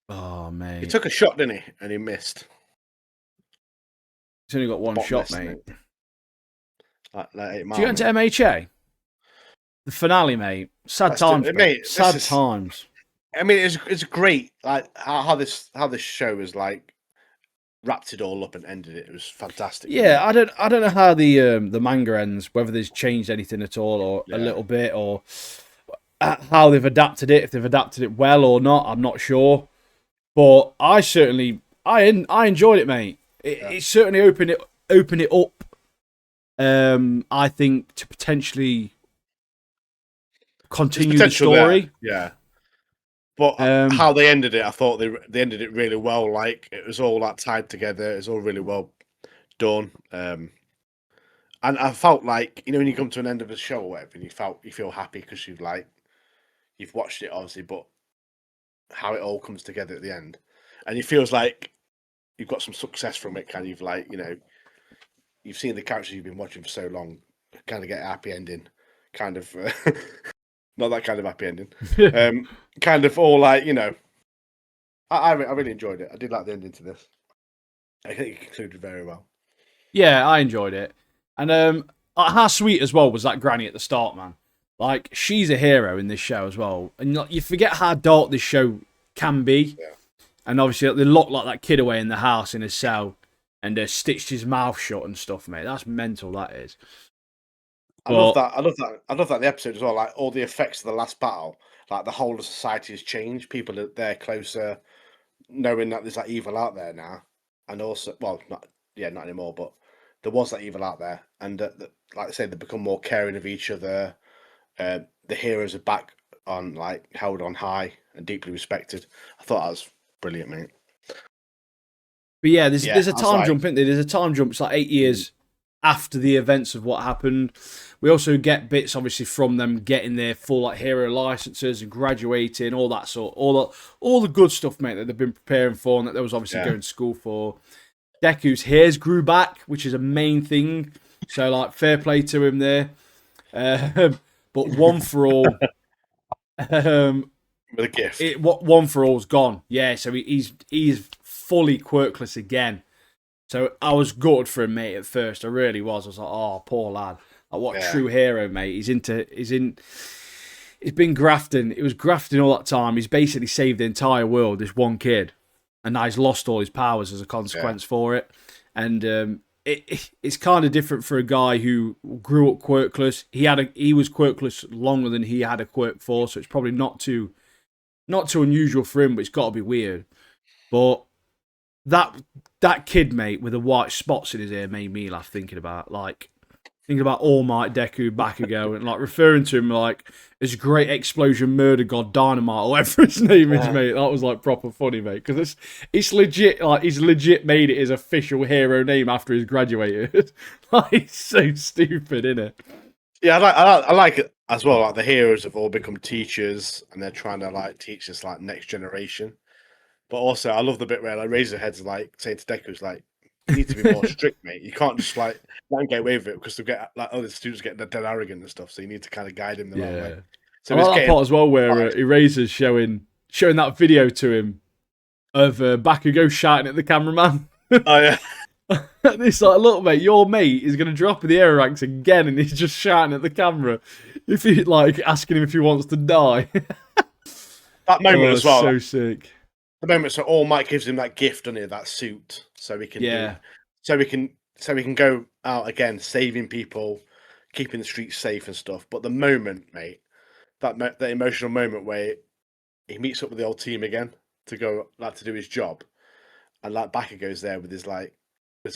Oh, mate.
He took a shot, didn't he? And he missed.
He's only got one
Bot
shot,
missed,
mate.
Like 8
Do
miles.
you go into MHA? The finale, mate. Sad
That's
times,
it,
mate.
mate,
Sad times.
I mean, it's great. Like how this show is like wrapped it all up and ended it. It was fantastic.
Yeah, I don't know how the manga ends. Whether there's changed anything at all, or a little bit, or how they've adapted it. If they've adapted it well or not, I'm not sure. But I certainly I enjoyed it, mate. It certainly opened it up. I think to potentially continue the story.
There. Yeah. But how they ended it, I thought they ended it really well. Like it was all like tied together. It was all really well done. And I felt like, you know, when you come to an end of a show or whatever, and you feel happy because you've watched it obviously, but how it all comes together at the end, and it feels like you've got some success from it. Kind of like, you know, you've seen the characters you've been watching for so long, kind of get a happy ending, kind of. Not that kind of happy ending. Kind of all like, you know, I really enjoyed it. I did like the ending to this. I think it concluded very well.
Yeah, I enjoyed it. And how sweet as well was that granny at the start, man. Like, she's a hero in this show as well. And you forget how dark this show can be.
Yeah.
And obviously, they locked like that kid away in the house in his cell and stitched his mouth shut and stuff, mate. That's mental, that is.
I love that. I love that the episode as well. Like all the effects of the last battle, like the whole of society has changed. People are there closer, knowing that there's that evil out there now, and also, well, not anymore, but there was that evil out there, and like I say, they become more caring of each other. The heroes are back on, like, held on high and deeply respected. I thought that was brilliant, mate.
But yeah, there's a time jump, isn't there? There's a time jump. It's like 8 years after the events of what happened. We also get bits, obviously, from them getting their full like hero licenses and graduating, all that all the good stuff, mate, that they've been preparing for and that they was obviously going to school for. Deku's hairs grew back, which is a main thing. So, like, fair play to him there. But One for All,
With a gift.
One for All's gone. Yeah, so he's fully quirkless again. So I was gutted for him, mate. At first, I really was. I was like, oh, poor lad. Like, what a true hero, mate. He's been grafting. It was grafting all that time. He's basically saved the entire world. This one kid, and now he's lost all his powers as a consequence for it. And it's kind of different for a guy who grew up quirkless. He was quirkless longer than he had a quirk for, so it's probably not too unusual for him. But it's got to be weird. But that kid, mate, with the white spots in his ear made me laugh thinking about All Might, Deku, Bakugo, and like referring to him like as Great Explosion, Murder God, Dynamite, or whatever his name is, mate. That was like proper funny, mate, because it's legit. Like he's legit made it his official hero name after he's graduated. Like it's so stupid, isn't it?
Yeah, I like it as well. Like the heroes have all become teachers, and they're trying to like teach this like next generation. But also, I love the bit where like Razorhead's like saying to Deku's like, "You need to be more strict, mate. You can't just like let him get away with it because they'll get like other students get dead arrogant and stuff. So you need to kind of guide him the right way." So
I like that part as well where Eraser's showing that video to him of Bakugo shouting at the cameraman.
Oh yeah.
And it's like, look, mate, your mate is going to drop in the air ranks again, and he's just shouting at the camera. If he like asking him if he wants to die.
That moment as well.
So sick.
The moment, so All Might gives him that gift, doesn't he? That suit, so we can so we can go out again, saving people, keeping the streets safe and stuff. But the moment, mate, that emotional moment where he meets up with the old team again to go like to do his job, and like Bakker goes there with his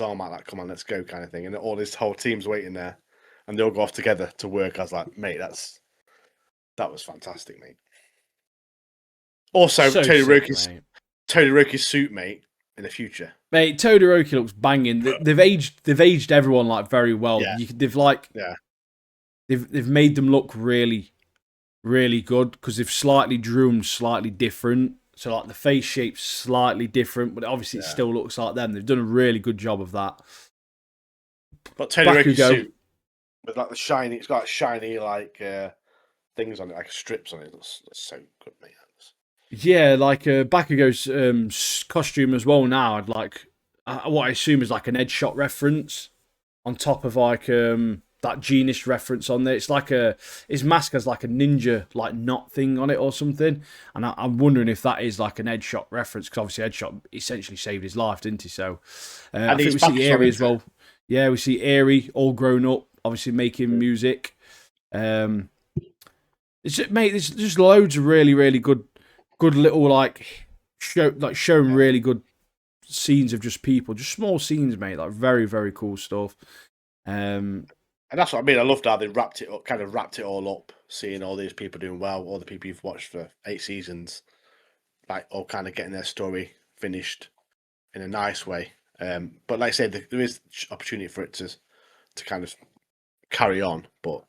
arm out, like, come on, let's go, kind of thing, and all his whole team's waiting there, and they all go off together to work. I was like, mate, that was fantastic, mate. Also, Todoroki's suit, mate, in the future.
Mate, Todoroki looks banging. They've aged everyone like very well.
Yeah.
They've made them look really, really good because they've slightly drew them slightly different. So like the face shape's slightly different, but obviously it still looks like them. They've done a really good job of that.
But Todoroki's suit with like the shiny, it's got shiny like things on it, like strips on it. That's so good, mate.
Yeah, like Bakugo's costume as well now. I'd like what I assume is like an Edge-Shot reference on top of like that Genius reference on there. It's like his mask has like a ninja like knot thing on it or something, and I'm wondering if that is like an Edge-Shot reference because obviously Edge-Shot essentially saved his life, didn't he? So I think we see Eri as well. Yeah, we see Eri all grown up, obviously making music. There's just loads of really, really good little showing really good scenes of just people, just small scenes, mate. Like very, very cool stuff.
And that's what I mean. I loved how they wrapped it all up, seeing all these people doing well, all the people you've watched for 8 seasons, like all kind of getting their story finished in a nice way. But like I said, there is opportunity for it to kind of carry on, but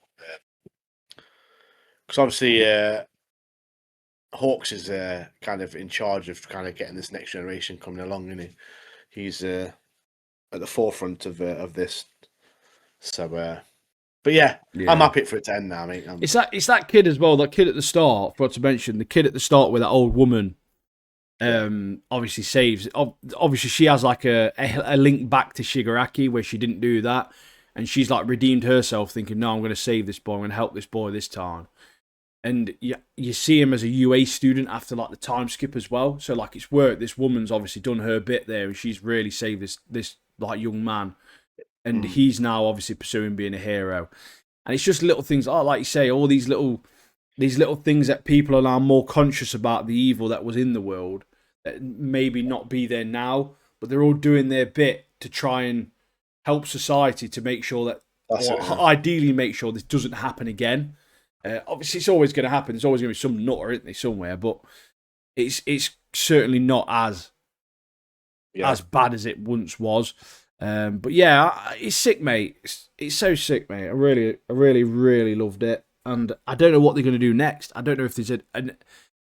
because obviously Hawks is kind of in charge of kind of getting this next generation coming along, isn't he? He's at the forefront of this. So, but yeah, I'm happy for it to end now, mate.
It's that kid as well. That kid at the start. Forgot to mention the kid at the start with that old woman. Obviously saves. Obviously, she has like a link back to Shigaraki where she didn't do that, and she's like redeemed herself, thinking, "No, I'm going to save this boy. I'm going to help this boy this time." And you see him as a UA student after like the time skip as well. So like it's worked. This woman's obviously done her bit there, and she's really saved this like young man. And he's now obviously pursuing being a hero. And it's just little things, like you say, all these little things that people are now more conscious about the evil that was in the world that maybe not be there now, but they're all doing their bit to try and help society to make sure that, ideally make sure this doesn't happen again. Obviously, it's always going to happen. There's always going to be some nutter, isn't there, somewhere, but it's certainly not as bad as it once was. But yeah, it's sick, mate. It's so sick, mate. I really, really loved it, and I don't know what they're going to do next. I don't know if there's an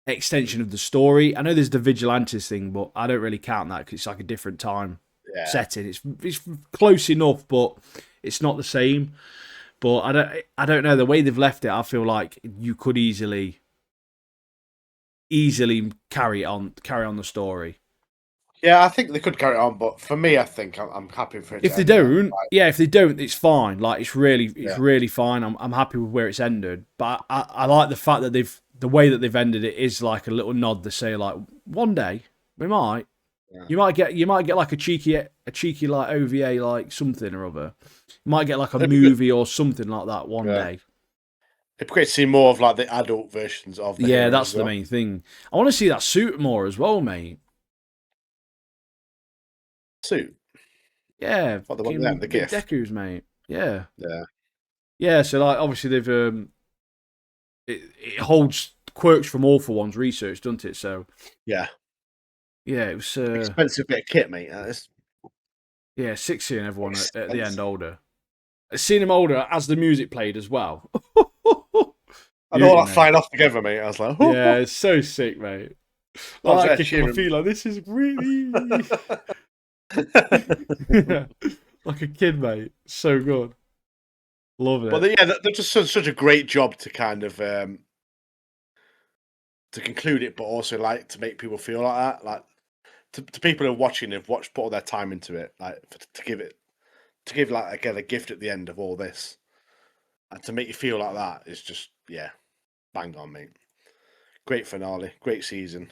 extension of the story. I know there's the Vigilantes thing, but I don't really count that because it's like a different time setting. It's close enough, but it's not the same. But I don't know the way they've left it. I feel like you could easily carry on the story.
Yeah, I think they could carry it on, but for me, I think I'm happy for it
If
to
they
end there.
don't, yeah, if they don't, it's fine. Like it's
Yeah.
really fine. I'm happy with where it's ended. But I like the fact that the way that they've ended it is like a little nod to say like one day we might.
Yeah.
You might get like a cheeky like OVA like something or other. You might get like a movie or something like that one
Yeah.
day.
It'd be great to see more of like the adult versions of the
Yeah,
heroes
that's
as
the
well.
main thing. I want to see that suit more as well, mate.
Suit.
Yeah,
What the one
fucking
the
big
GIF.
Deku's, mate. Yeah,
Yeah.
yeah. So like, obviously they've it holds quirks from all for one's research, doesn't it? So
Yeah.
yeah, it was
Expensive bit of kit, mate. It's
yeah, sick seeing everyone at the end
expensive.
older. Seeing him older as the music played as well.
And all
Beauty,
that
mate.
flying off together, mate. I was like,
Yeah, it's so sick, mate.
I was
Like
there
kicking my
cheering.
feet like this is really like a kid, mate. So good. Love it.
But yeah, they're just such a great job to kind of to conclude it, but also like to make people feel like that. Like to people who are watching, have watched, put all their time into it, like to give like again a gift at the end of all this, and to make you feel like that is just bang on, mate. Great finale, great season,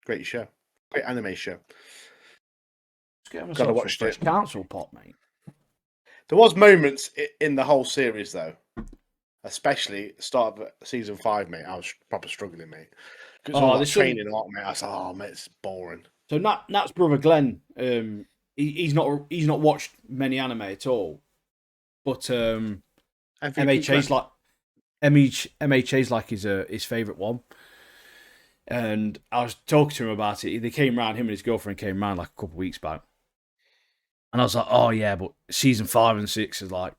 great show, great anime show.
Just get
Gotta
myself some
watch
fresh
it.
council pot, mate.
There was moments in the whole series though, especially start of season 5, mate. I was proper struggling, mate. It's all
Oh,
that
there's some.
training arc, mate. I was like, oh, mate, it's boring.
So Nat's brother Glenn, he's not watched many anime at all, but
MVP
MHA's
Glenn.
like MHA's like his favorite one. And I was talking to him about it. They came round, him and his girlfriend came round like a couple of weeks back. And I was like, oh yeah, but season 5 and 6 is like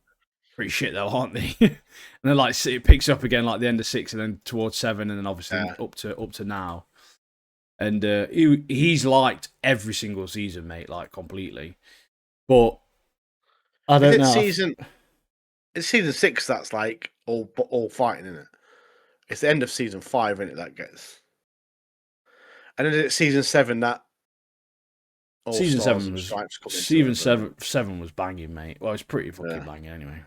pretty shit though, aren't they? And then like it picks up again like the end of 6 and then towards 7 and then obviously
Yeah.
up to now. And he's liked every single season, mate, like completely. But I
Is
don't
it
know.
It's season 6 that's like all fighting, isn't it? It's the end of season 5, isn't it? That gets. And then it's season 7 that all
Season
stars
7
and
was
stripes come into
season
it. But,
7 was banging, mate. Well, it's pretty fucking
yeah.
banging anyway.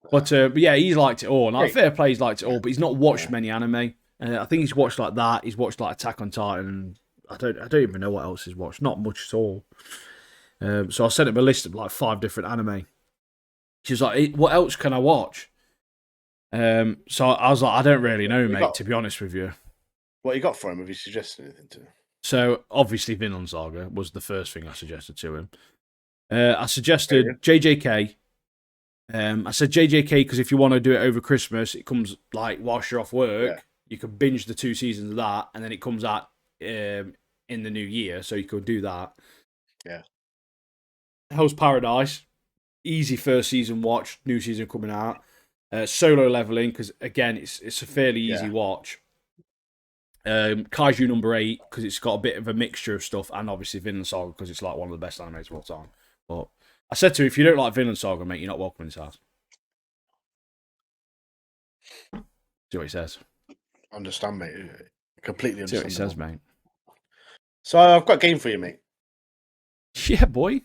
But yeah, he's liked it all. And like,
Great.
fair play, he's liked it all. But he's not watched
Yeah.
many anime. I think he's watched like that. He's watched like Attack on Titan. I don't even know what else he's watched. Not much at all. So I sent him a list of like 5 different anime. She was like, "What else can I watch?" So I was like, "I don't really know, mate. To be honest with you."
What you got for him? Have you suggested anything to him?
So obviously, Vinland Saga was the first thing I suggested to him. I suggested JJK. I said JJK because if you want to do it over Christmas, it comes like whilst you're off work.
Yeah.
You could binge the 2 seasons of that, and then it comes out in the new year, so you could do that.
Yeah.
Hell's Paradise, easy first season watch. New season coming out. Solo Leveling because again, it's a fairly easy watch. Kaiju number 8 because it's got a bit of a mixture of stuff, and obviously Vinland Saga because it's like one of the best animes of all time. But I said to him, if you don't like Vinland Saga, mate, you're not welcome in this house. See what he says.
Understand, mate. Completely
See what
understand.
he says, mate.
So I've got a game for you, mate.
Yeah, boy.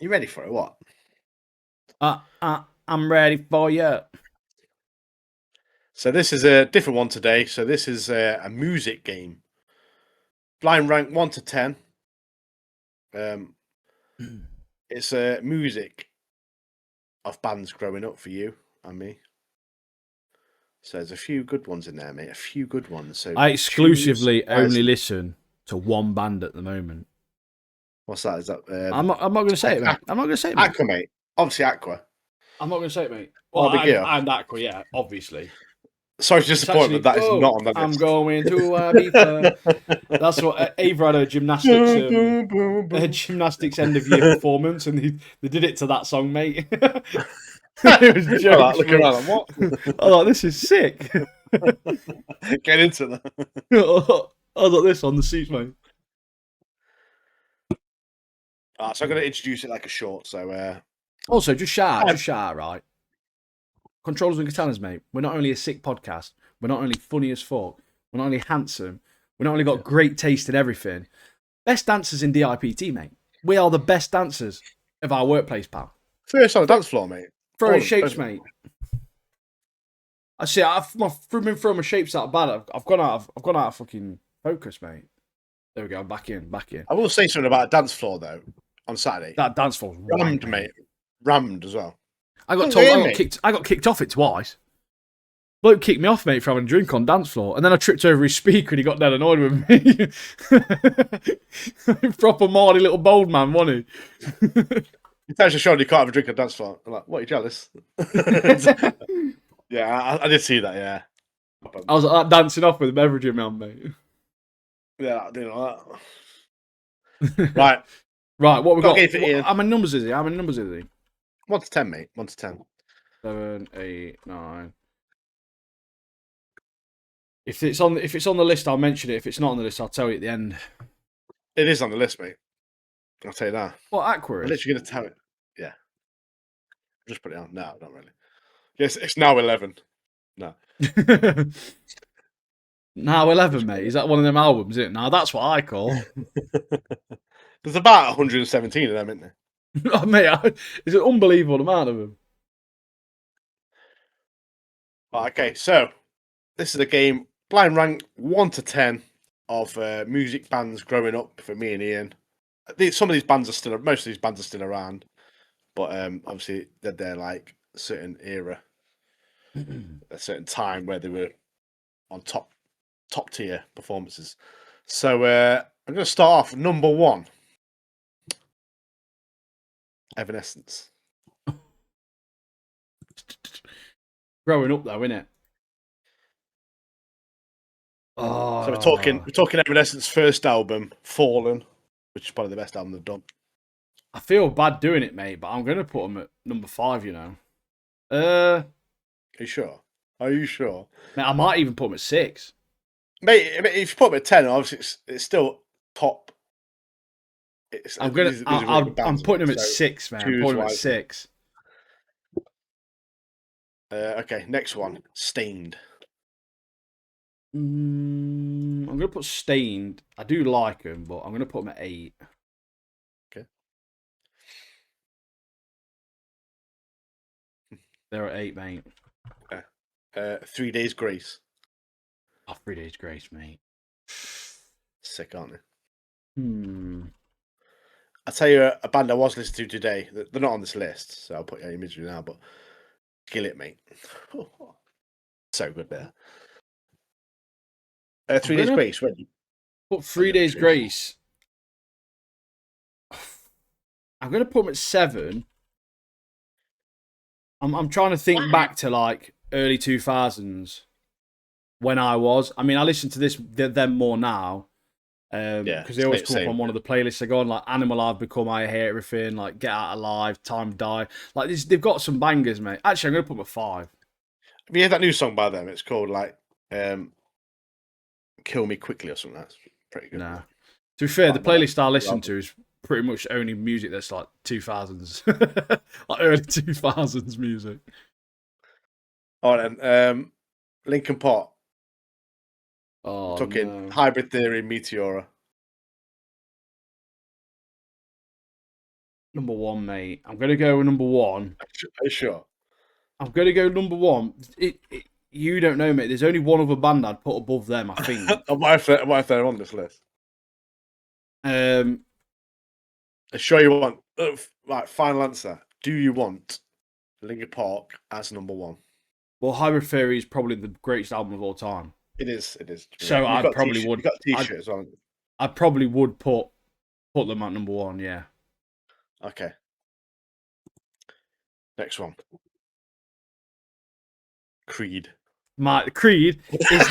You ready for it? What?
I'm ready for you.
So this is a different one today. So this is a music game. Blind rank 1 to 10. It's music of bands growing up for you and me. So there's a few good ones in there, mate. A few good ones. So
I exclusively
choose
only
wisely.
listen to one band at the moment.
What's that? Is that?
I'm not going to say it, mate. I'm not going to say it, mate.
Aqua, mate. Obviously, Aqua.
I'm not going to say it, mate. Well, I'm Aqua, yeah, obviously.
Sorry to disappoint, but that is not on the list.
I'm going to Ibiza. That's what Ava had a gymnastics end of year performance, and they did it to that song, mate. It was jokes.
Look around. What?
I thought this is sick.
Get into that.
I got this on the seats, mate.
So I'm going to introduce it like a short. So
also, just shout, right? Controllers and Katanas, mate. We're not only a sick podcast. We're not only funny as fuck. We're not only handsome. We're not only got great taste in everything. Best dancers in DIPT, mate. We are the best dancers of our workplace, pal.
First on the dance floor, mate.
Throwing shapes, mate. I see. I've been throwing my shapes out bad. I've gone out of fucking focus, mate. There we go. I'm back in.
I will say something about a dance floor though. On Saturday,
that dance floor
rammed, mate. Rammed as well.
I got kicked off it twice. Bloke kicked me off, mate, for having a drink on dance floor, and then I tripped over his speaker and he got dead annoyed with me. Proper Mardy little bold man, wasn't he?
He's actually showing you can't have a drink on dance floor. I'm like, what, are you jealous? Yeah, I did see that, yeah.
I was like, dancing off with a beverage in my hand, mate.
Yeah, I didn't know that. Right.
Right, what we got?
How
many numbers is he?
1 to 10, mate. 1 to 10.
7, 8, 9. If it's on the list, I'll mention it. If it's not on the list, I'll tell you at the end.
It is on the list, mate. I'll tell you that.
What, Aqua?
I'm literally going to tell it. Yeah. Just put it on. No, not really. Yes, it's now 11. No.
Now 11, mate. Is that one of them albums, isn't it? Now that's what I call.
There's about 117 of them, isn't there?
Oh, mate, it's an unbelievable amount of them.
Okay, so this is a game blind rank 1 to 10 of music bands growing up for me and Ian. Some of these bands are still, most of these bands are still around, but obviously they're like a certain era, a certain time where they were on top tier performances. So I'm going to start off number 1. Evanescence.
Growing up though, innit?
So we're talking Evanescence's first album, Fallen, which is probably the best album they've done.
I feel bad doing it, mate, but I'm going to put them at number 5, you know. Are
you sure? Are you sure?
Mate, I might even put them at 6.
Mate, if you put them at 10, obviously it's still top.
I'm putting them at 6, man. I'm putting them at 6.
Okay, next one, Stained.
I'm going to put Stained. I do like them, but I'm going to put them at 8.
Okay.
They're at 8, mate.
3 Days Grace.
Oh, 3 Days Grace, mate.
Sick, aren't they? I'll tell you a band I was listening to today. They're not on this list, so I'll put your imagery now, but Kill It, mate. So good there. 3 Days Grace, ready?
Put 3 Days Grace. I'm going to put them at 7. I'm trying to think back to like early 2000s when I listen to them more now. Because they always come up on one of the playlists I go on, like Animal I've Become, I Hate Everything, like Get Out Alive, Time to Die. Like they've got some bangers, mate. Actually, I'm going to put them at 5.
Have you heard that new song by them? It's called like Kill Me Quickly or something. That's pretty good.
Nah. To be fair, the playlist I listen to is pretty much only music that's like 2000s. Like early 2000s music.
All right, then. Linkin Park.
Oh,
talking Hybrid Theory, Meteora.
Number 1, mate. I'm going to go with number 1.
Are you sure?
I'm going to go number 1. You don't know, mate. There's only one other band I'd put above them, I think.
What if they're on this list?
I'm
sure you want... right, final answer. Do you want Linkin Park as number 1?
Well, Hybrid Theory is probably the greatest album of all time.
It is.
So I probably would.
You got a t-shirt as well.
I probably would put them at number 1. Yeah.
Okay. Next one. Creed.
Creed is.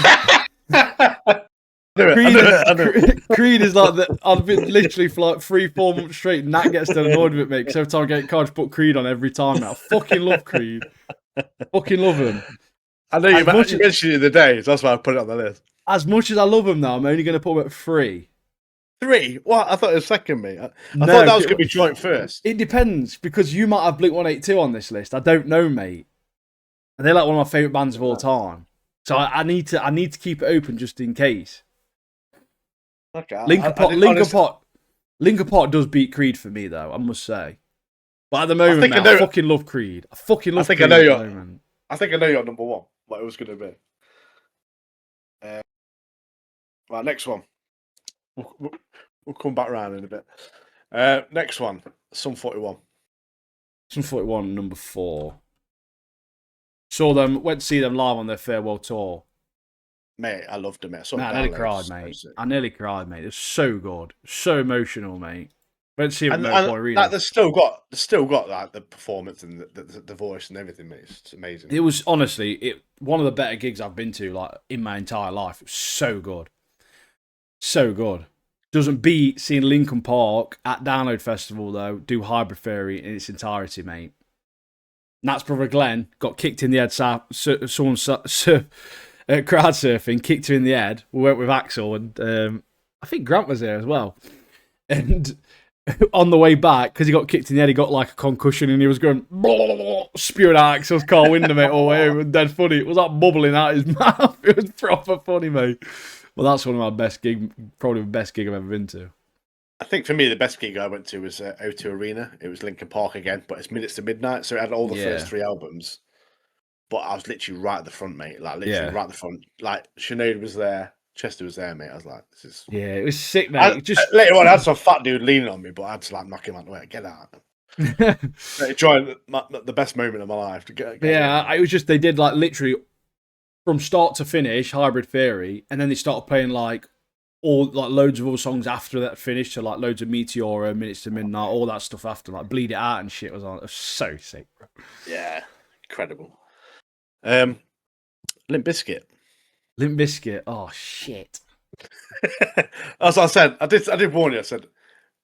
Creed
is like I've been literally for like 3-4 months straight. Nat gets dead annoyed with it, mate. Because every time I get in car, I just put Creed on every time. Now, I fucking love Creed. Fucking love him.
I know you mentioned it the other day, so that's why I put it on the list.
As much as I love him now, I'm only going to put him at 3.
3? What? I thought it was second, mate. I thought that was going to be joint first.
It depends, because you might have Blink-182 on this list. I don't know, mate. And they're like one of my favourite bands of all time. So I need to keep it open just in case.
Okay,
Linkin Park does beat Creed for me though, I must say. But at the
I
moment,
think
mate, I fucking love Creed. I fucking love
think
Creed
I know
at the
your.
moment.
I think I know your number one. What it was going to be. Right, next one. We'll come back round in a bit. Next one, Sum 41.
Sum 41, number 4. Saw them, went to see them live on their farewell tour.
Mate, I loved them, mate. I
Man, I nearly cried, mate. I nearly cried, mate. It was so good. So emotional, mate. Went to see them at Motorpoint Arena.
Like, they've still got like the performance and the voice and everything, mate. It's amazing.
It was honestly one of the better gigs I've been to like in my entire life. It was so good. So good. Doesn't beat seeing Linkin Park at Download Festival though do Hybrid Theory in its entirety, mate. Nat's brother Glenn got kicked in the head. Someone crowd surfing, kicked her in the head. We went with Axel and I think Grant was there as well. And on the way back, because he got kicked in the head, he got like a concussion and he was going blah, blah, blah, spewing out Axel's car window, mate, all the way. It was dead funny. It was like bubbling out his mouth. It was proper funny, mate. Well, that's one of my best gigs, probably the best gig I've ever been to.
I think for me, the best gig I went to was O2 Arena. It was Linkin Park again, but it's Minutes to Midnight, so it had all the first 3 albums. But I was literally right at the front, mate. Like literally right at the front. Like Sinead was there, Chester was there, mate. I was like, "This is."
Yeah, it was sick, mate.
Later on, I had some fat dude leaning on me, but I had to like knock him out the way. Get out. Enjoying the best moment of my life.
It was just they did like literally from start to finish Hybrid Theory, and then they started playing like all like loads of other songs after that finished, so like loads of Meteora, Minutes to Midnight, all that stuff after, like Bleed It Out and shit was on. It was so sick, bro.
Yeah, incredible. Limp Bizkit.
Limp Bizkit. Oh shit.
As I said, I did warn you. I said,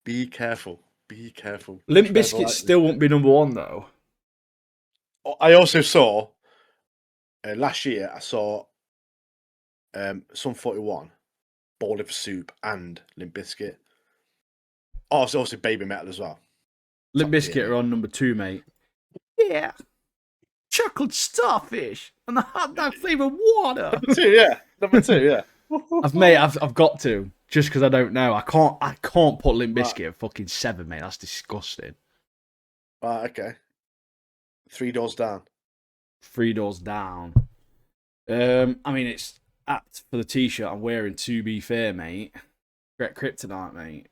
be careful. Be careful.
Limp Bizkit still won't be number 1 though.
I also saw last year. I saw Sum 41, Ball of Soup, and Limp Bizkit. Oh, it's also Baby Metal as well.
Limp Bizkit are on number 2, mate. Yeah. Chocolate starfish and the hot dog flavored water.
Number two, yeah.
I've got to, just because I don't know. I can't put Limp Bizkit at fucking 7, mate. That's disgusting.
Right, okay. 3 Doors Down.
3 Doors Down. I mean, it's apt for the t-shirt I'm wearing, to be fair, mate. Great Kryptonite, mate.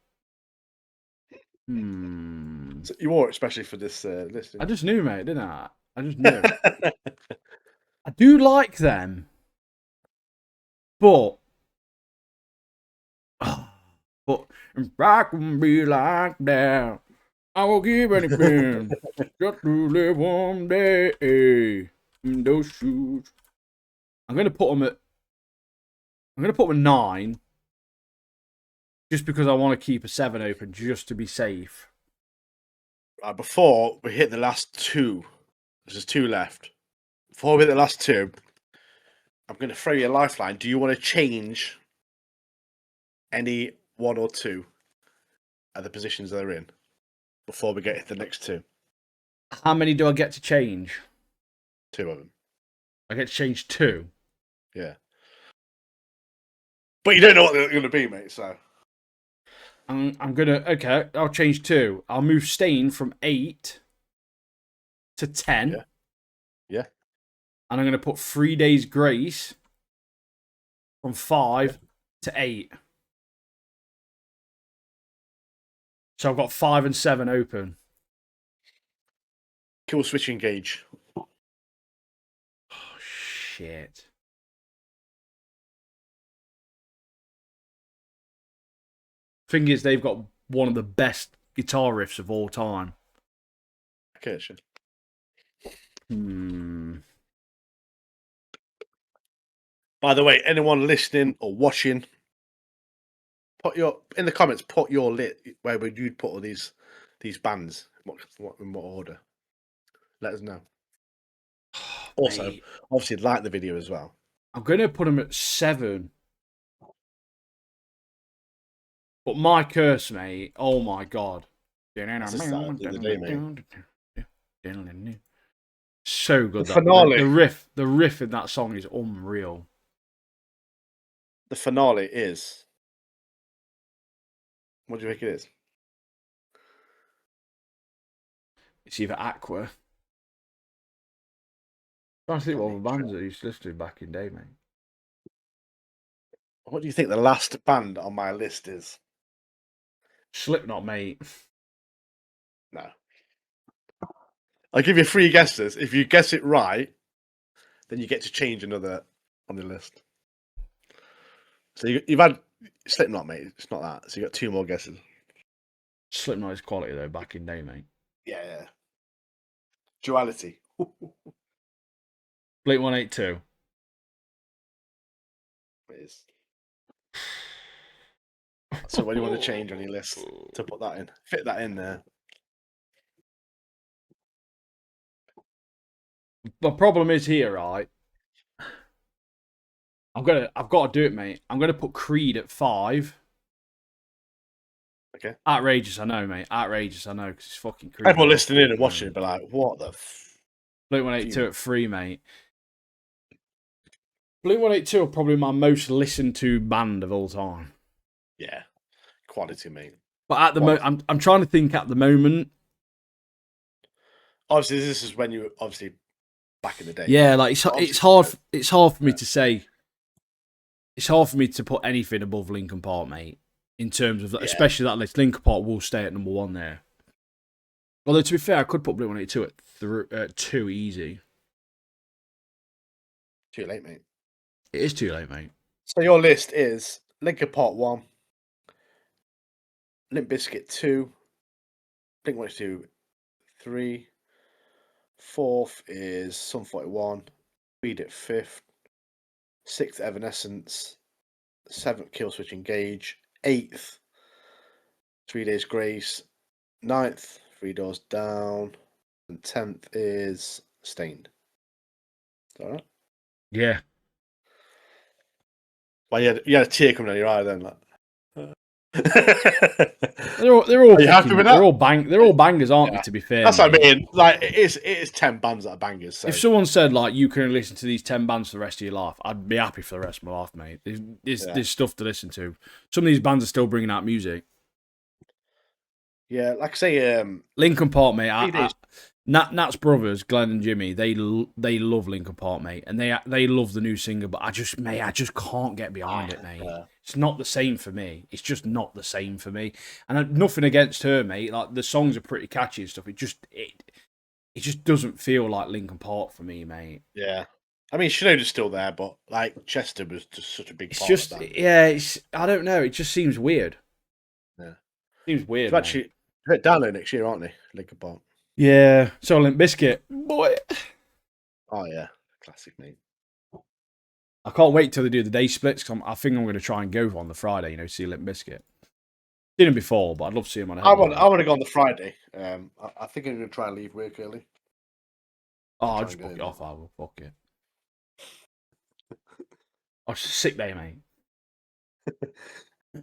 So you wore it especially for this list.
I just knew, mate, didn't I? I just knew. I do like them, but if I can be like that, I will give anything just to live one day in those shoes. I'm gonna put them at 9, just because I want to keep a 7 open, just to be safe.
Before we hit the last 2, there's 2 left. Before we hit the last 2, I'm going to throw you a lifeline. Do you want to change any 1 or 2 at the positions they're in before we get to the next 2?
How many do I get to change?
2 of them.
I get to change 2.
Yeah. But you don't know what they're going to be, mate, so.
I'm gonna I'll change 2. I'll move Stain from 8 to 10.
Yeah.
And I'm gonna put 3 Days Grace from 5 to 8. So I've got 5 and 7 open.
Kill Switch Engage.
Oh shit. Thing is, they've got one of the best guitar riffs of all time.
Okay, sure. By the way, anyone listening or watching, in the comments. Put your where would you put all these bands? In what order? Let us know. Also, obviously, like the video as well.
I'm gonna put them at 7. But my curse, mate, oh my god. So good.
The
That
finale.
the riff in that song is unreal.
The finale is. What do you think it is?
It's either Aqua. I'm trying to think what other bands I used to listen to back in the day, mate.
What do you think the last band on my list is?
Slipknot, mate.
No. I'll give you 3 guesses. If you guess it right, then you get to change another on the list. So you've had Slipknot, mate. It's not that. So you got 2 more guesses.
Slipknot is quality though, back in the day, mate.
Yeah. Duality.
Blink 182.
It is. So what do you want to change on your list to put that in? Fit that in there.
The problem is here, right? I've got to do it, mate. I'm gonna put Creed at 5.
Okay.
Outrageous, I know, mate. Outrageous, I know, because it's fucking Creed.
Everyone listening in and watching it be like, what the
Blink 182 at 3, mate. Blink 182 are probably my most listened to band of all time.
Yeah. Quality, mate.
But at the moment, I'm trying to think at the moment.
Obviously, this is when you obviously back in the day.
Yeah, like it's hard for me to say. It's hard for me to put anything above Linkin Park, mate. In terms of especially that list, Linkin Park will stay at number 1 there. Although to be fair, I could put Blink 182 at 2 easy.
Too late, mate.
It is too late, mate.
So your list is Linkin Park 1, Limp Bizkit 2, Blink 182 3, 4th is Sum 41, Creed at 5th, 6th Evanescence, 7th Killswitch Engage, 8th 3 Days Grace, 9th 3 Doors Down, and 10th is Stained. Is that all right?
Yeah.
Well, you had a tear coming down your eye then, like.
They're all bangers, aren't they? To be fair,
that's what I mean. Like it is 10 bands that are bangers. So.
If someone said like you can listen to these 10 bands for the rest of your life, I'd be happy for the rest of my life, mate. There's stuff to listen to. Some of these bands are still bringing out music.
Yeah, like I say,
Linkin Park, mate. Nat's brothers, Glenn and Jimmy, they love Linkin Park, mate, and they love the new singer. But I just can't get behind it, mate. Yeah. It's not the same for me. It's just not the same for me. And nothing against her, mate. Like the songs are pretty catchy and stuff. It just doesn't feel like Linkin Park for me, mate.
Yeah. I mean, Shinoda's still there, but like Chester was just such a big part
of
that.
Yeah, I don't know. It just seems weird.
Yeah.
Seems weird.
They're actually download next year, aren't they? Linkin Park.
Yeah. So Limp Bizkit, boy.
Oh yeah, classic, mate.
I can't wait till they do the day splits. Cause I think I'm going to try and go on the Friday. See Limp Bizkit. Seen him before, but I'd love to see him on.
I want to go on the Friday. I think I'm going to try and leave work early.
Oh, I'll just book it off. I will fuck it. Oh, it's a sick day, mate.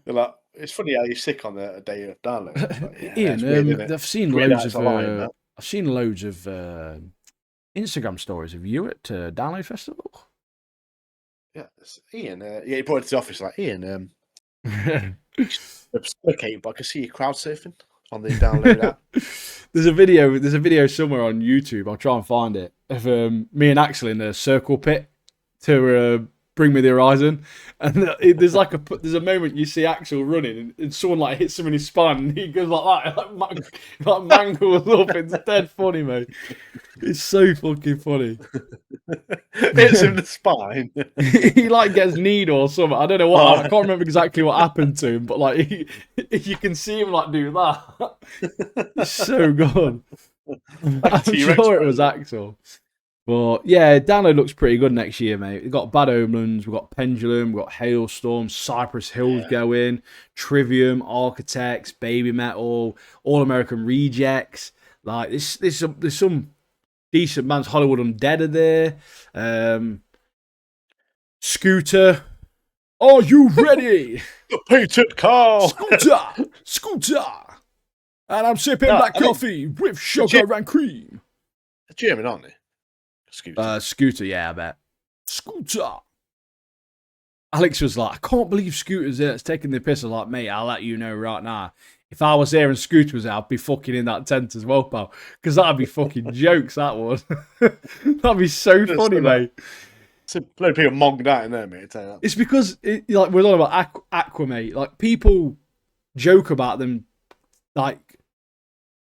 Like, it's funny how you're sick on a day of download. Like, yeah,
Ian, I've seen loads of. I've seen loads of Instagram stories of you at Download Festival.
Yeah, Ian. He brought it to the office like Ian. Okay, but I can see you crowd surfing on the download app.
There's a video somewhere on YouTube. I'll try and find it of me and Axel in a circle pit to Bring Me the Horizon, and there's a moment you see Axel running and someone like hits him in his spine and he goes like that, like mangles up. It's dead funny, mate. It's so fucking funny.
Hits him in the spine.
He like gets kneed or something. I don't know what. I can't remember exactly what happened to him, but like you can see him like do that. It's so good. I'm sure it was Axel. But yeah, Download looks pretty good next year, mate. We've got Bad Omens, we've got Pendulum, we've got Hailstorm, Cypress Hills going, Trivium, Architects, Baby Metal, All American Rejects. Like there's some decent bands. Hollywood Undead are there. Scooter. Are you ready?
The painted car.
Scooter. And I'm sipping black coffee with sugar and cream.
They're German, aren't they? Scooter.
Scooter, yeah, I bet. Scooter. Alex was like, I can't believe Scooter's there. It's taking the piss. I was like, mate, I'll let you know right now. If I was there and Scooter was there, I'd be fucking in that tent as well, pal. Because that'd be fucking jokes, that would. That'd be so funny, mate.
So a load of people monged out in there, mate. I tell you that.
It's because, like, we're talking about Aqua, mate. Like, people joke about them, like,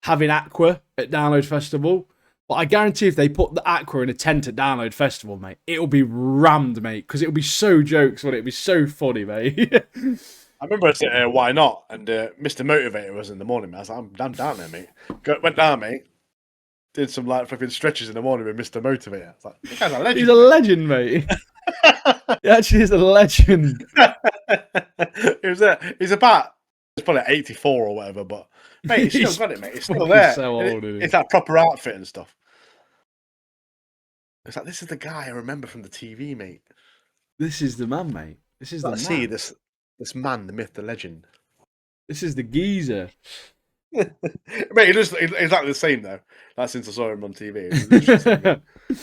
having Aqua at Download Festival. But I guarantee if they put the Aqua in a tent at Download Festival, mate, it'll be rammed, mate. Because it'll be so jokes, wouldn't it? It'll be so funny, mate.
I remember I said, why not? And Mr. Motivator was in the morning, mate. I was like, I'm down there, mate. Went down, mate. Did some like fucking stretches in the morning with Mr. Motivator. I was like, this guy's a legend.
He's a legend, mate. He actually is a legend.
He's about, it's probably 84 or whatever, but mate, he's still got it, mate. It's still there.
So old,
it's that proper outfit and stuff. It's like, this is the guy I remember from the TV, mate.
This is the man, mate. This is the man.
See this man, the myth, the legend.
This is the geezer.
Mate, he's exactly the same though. Like since I saw him on TV,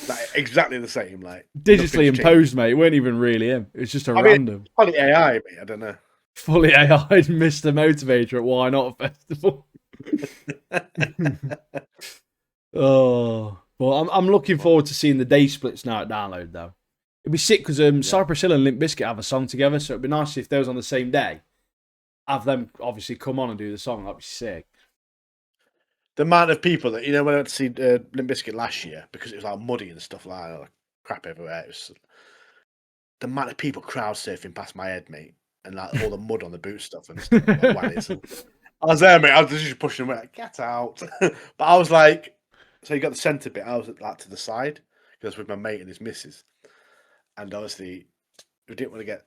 like exactly the same. Like
digitally imposed, mate. It weren't even really him. It was just random.
Probably AI, mate. I don't know.
Fully AI Mr. Motivator at Why Not Festival. Oh, well, I'm looking forward to seeing the day splits now at Download though. It'd be sick because Cypress Hill and Limp Bizkit have a song together, so it'd be nice if they was on the same day. Have them obviously come on and do the song. That'd be sick.
The amount of people that, when I went to see Limp Bizkit last year, because it was like muddy and stuff like that, like crap everywhere, it was the amount of people crowd surfing past my head, mate, and like all the mud on the boot stuff and stuff. I was there, mate. I was just pushing them, like, get out. But I was like, so you got the centre bit. I was like to the side because with my mate and his missus, and obviously we didn't want to get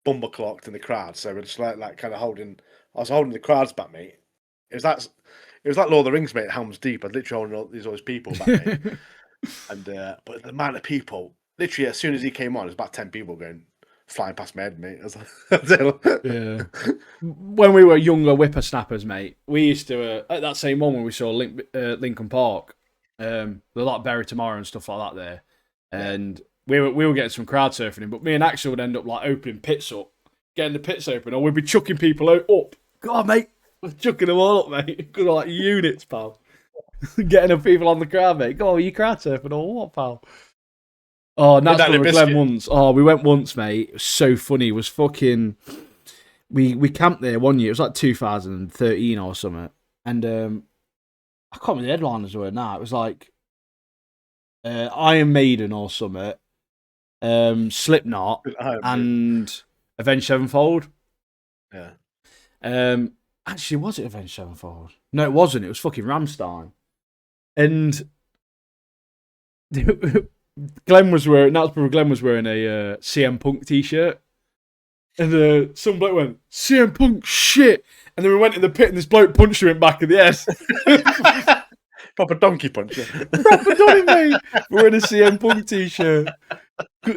bumble clocked in the crowd, so we're just like kind of holding. I was holding the crowds back, mate. It was like Lord of the Rings, mate. Helm's Deep. I'd literally holding all these people back, mate. And but the amount of people, literally, as soon as he came on, there's about 10 people going flying past my head, mate. I was like,
yeah. When we were younger whippersnappers, mate, we used to at that same one when we saw Lincoln Park, the like Bury Tomorrow and stuff like that there, and we were getting some crowd surfing in, but me and Axel would end up like opening pits up, getting the pits open, or we'd be chucking people up. God, mate, we're chucking them all up, mate, because we're like units, pal. Getting the people on the crowd, mate. Go, are you crowd surfing or what, pal? Oh, and that's where we went once. Oh, we went once, mate. It was so funny. It was fucking. We camped there one year. It was like 2013 or something, and I can't remember the headliners were now. It was like Iron Maiden or something, Slipknot, and Avenged Sevenfold.
Yeah.
Actually, was it Avenged Sevenfold? No, it wasn't. It was fucking Rammstein. And Glenn was wearing a CM Punk t-shirt. And some bloke went, CM Punk, shit. And then we went in the pit and this bloke punched him in the back of the head.
Proper donkey punch.
Proper donkey, mate. We're in a CM Punk t-shirt.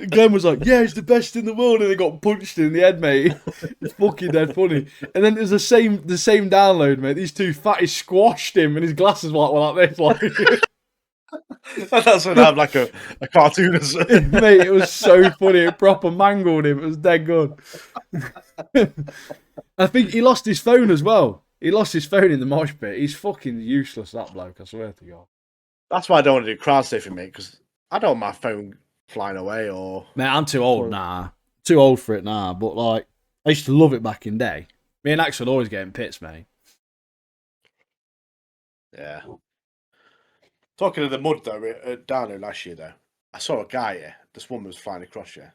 Glenn was like, yeah, he's the best in the world. And they got punched in the head, mate. It's fucking dead funny. And then it was the same download, mate. These two fatties squashed him and his glasses were like this. Like.
That's when I have like a cartoon or something.
Mate, it was so funny. It proper mangled him. It was dead good. I think he lost his phone as well. He lost his phone in the mosh pit. He's fucking useless, that bloke, I swear to God.
That's why I don't want to do crowd surfing, mate, because I don't want my phone flying away or...
Mate, I'm too old now. Too old for it now, but like, I used to love it back in day. Me and Axel would always get in pits, mate.
Yeah. Talking of the mud, though, at Darno last year, though, I saw a guy here. This woman was flying across here.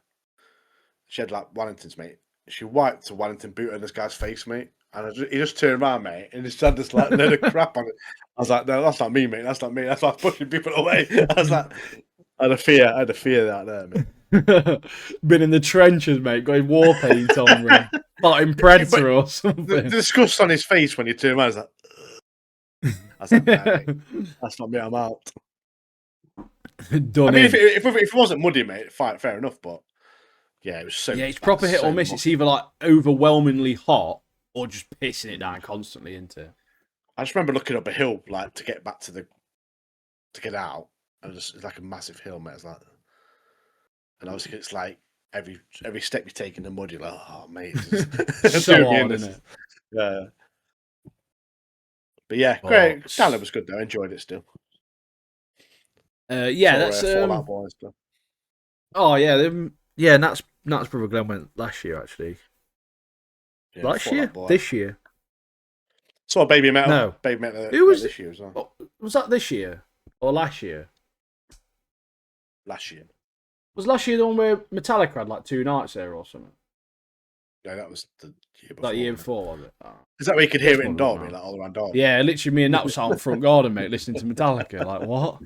She had, like, Wellingtons, mate. She wiped a Wellington boot on this guy's face, mate. And he just turned around, mate, and just had this, like, load of crap on it. I was like, no, that's not me, mate. That's not me. That's why I was pushing people away. I was like... I had a fear that there, mate.
Been in the trenches, mate. Got his war paint on, mate. Fighting Predator or something.
The disgust on his face when he turned around, I was like, nah, mate, that's not me, I'm out.
Done.
I mean, if it wasn't muddy, mate, fair enough, but yeah, it was so...
Yeah, it's proper hit or miss. It's either like overwhelmingly hot or just pissing it down constantly into.
I just remember looking up a hill, like, to get back to get out. and it's like a massive hill, mate. It's like, and obviously it's like every step you take in the mud, you're like, oh mate, it's
So
doing me in
hard,
this.
isn't it?
Yeah. But yeah, great.
But
Download was good though. I enjoyed it still.
yeah,
Saw
that's
Fallout Boy and stuff.
oh yeah, yeah. Nat's brother Glenn went last year actually.
Yeah,
Last year,
Fallout Boy.
this year.
Saw Baby Metal.
No,
Baby Metal.
who was
this year as well?
Oh, was that this year or last year?
Last year.
Was last year the one where Metallica had like 2 nights there or something?
No, that was the year before.
That year before, was it? Oh.
Is that where you could hear it in
Must have
Derby,
been
like all around Derby?
Yeah, literally me and Nat was out in front garden, mate, listening to Metallica. Like, what?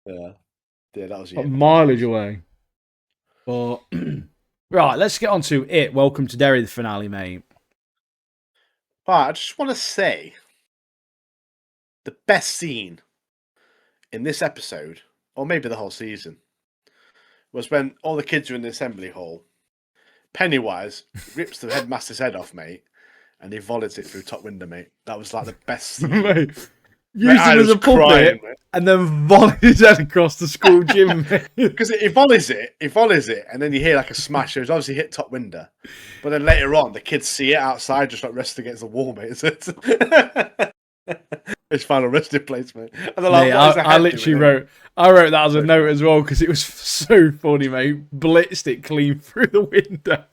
Yeah. Yeah, that was the
Like
year
mileage
before.
away. But right, let's get on to it. Welcome to Derry, the finale, mate.
But I just want to say the best scene in this episode, or maybe the whole season, was when all the kids are in the assembly hall. Pennywise rips the headmaster's head off, mate, and he volleys it through top window, mate. That was like the best scene.
Mate, used
I
him as
was
a puppet
crying, mate.
and then volleyed his head across the school gym, mate.
Because he volleys it, and then you hear like a smash. So it's obviously hit top window, but then later on, the kids see it outside, just like resting against the wall, mate. So it's his final resting place, mate. And they're like,
Mate,
what is the
I
head
literally
doing?
I wrote that as a note as well because it was so funny, mate. Blitzed it clean through the window.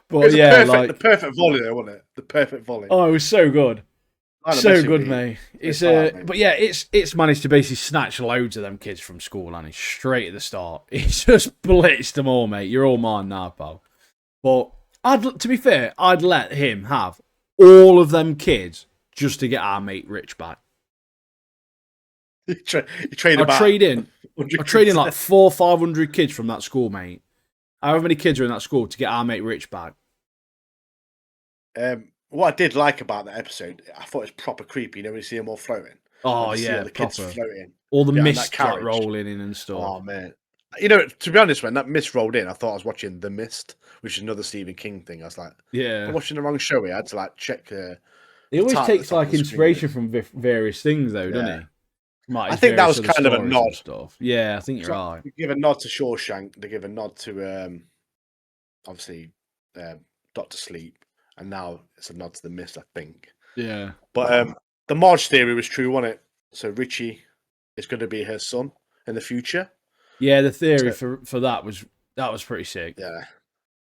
But
It's
yeah,
the perfect volley, though, wasn't it? The perfect volley.
Oh, it was so good. So good, mate. It's but yeah, it's managed to basically snatch loads of them kids from school, and it's straight at the start. It's just blitzed them all, mate. You're all mine now, pal. But to be fair, I'd let him have all of them kids just to get our mate Rich back.
You trade
I'd trade in like 400 or 500 kids from that school, mate. However many kids are in that school to get our mate Rich back.
What I did like about that episode, I thought it was proper creepy. You know, when you see them all floating.
Oh
See
yeah,
all the kids
proper.
floating.
All the
Yeah, and that
mist like
carriage.
rolling in and stuff.
Oh man, you know, to be honest, when that mist rolled in, I thought I was watching The Mist, which is another Stephen King thing. I was like,
Yeah,
I'm watching the wrong show here. I had to like check.
He always
title
takes
that's on
like
the screen.
inspiration from various things, though, doesn't he? Like
I think that
various
was
other
kind of a
stories
nod.
and stuff. Yeah, I think you're
So
right.
They give a nod to Shawshank. They give a nod to obviously Doctor Sleep, and now it's a nod to The Mist, I think.
Yeah,
But the Marge theory was true, wasn't it? So Richie is going to be her son in the future.
yeah. The theory for that was pretty sick.
Yeah,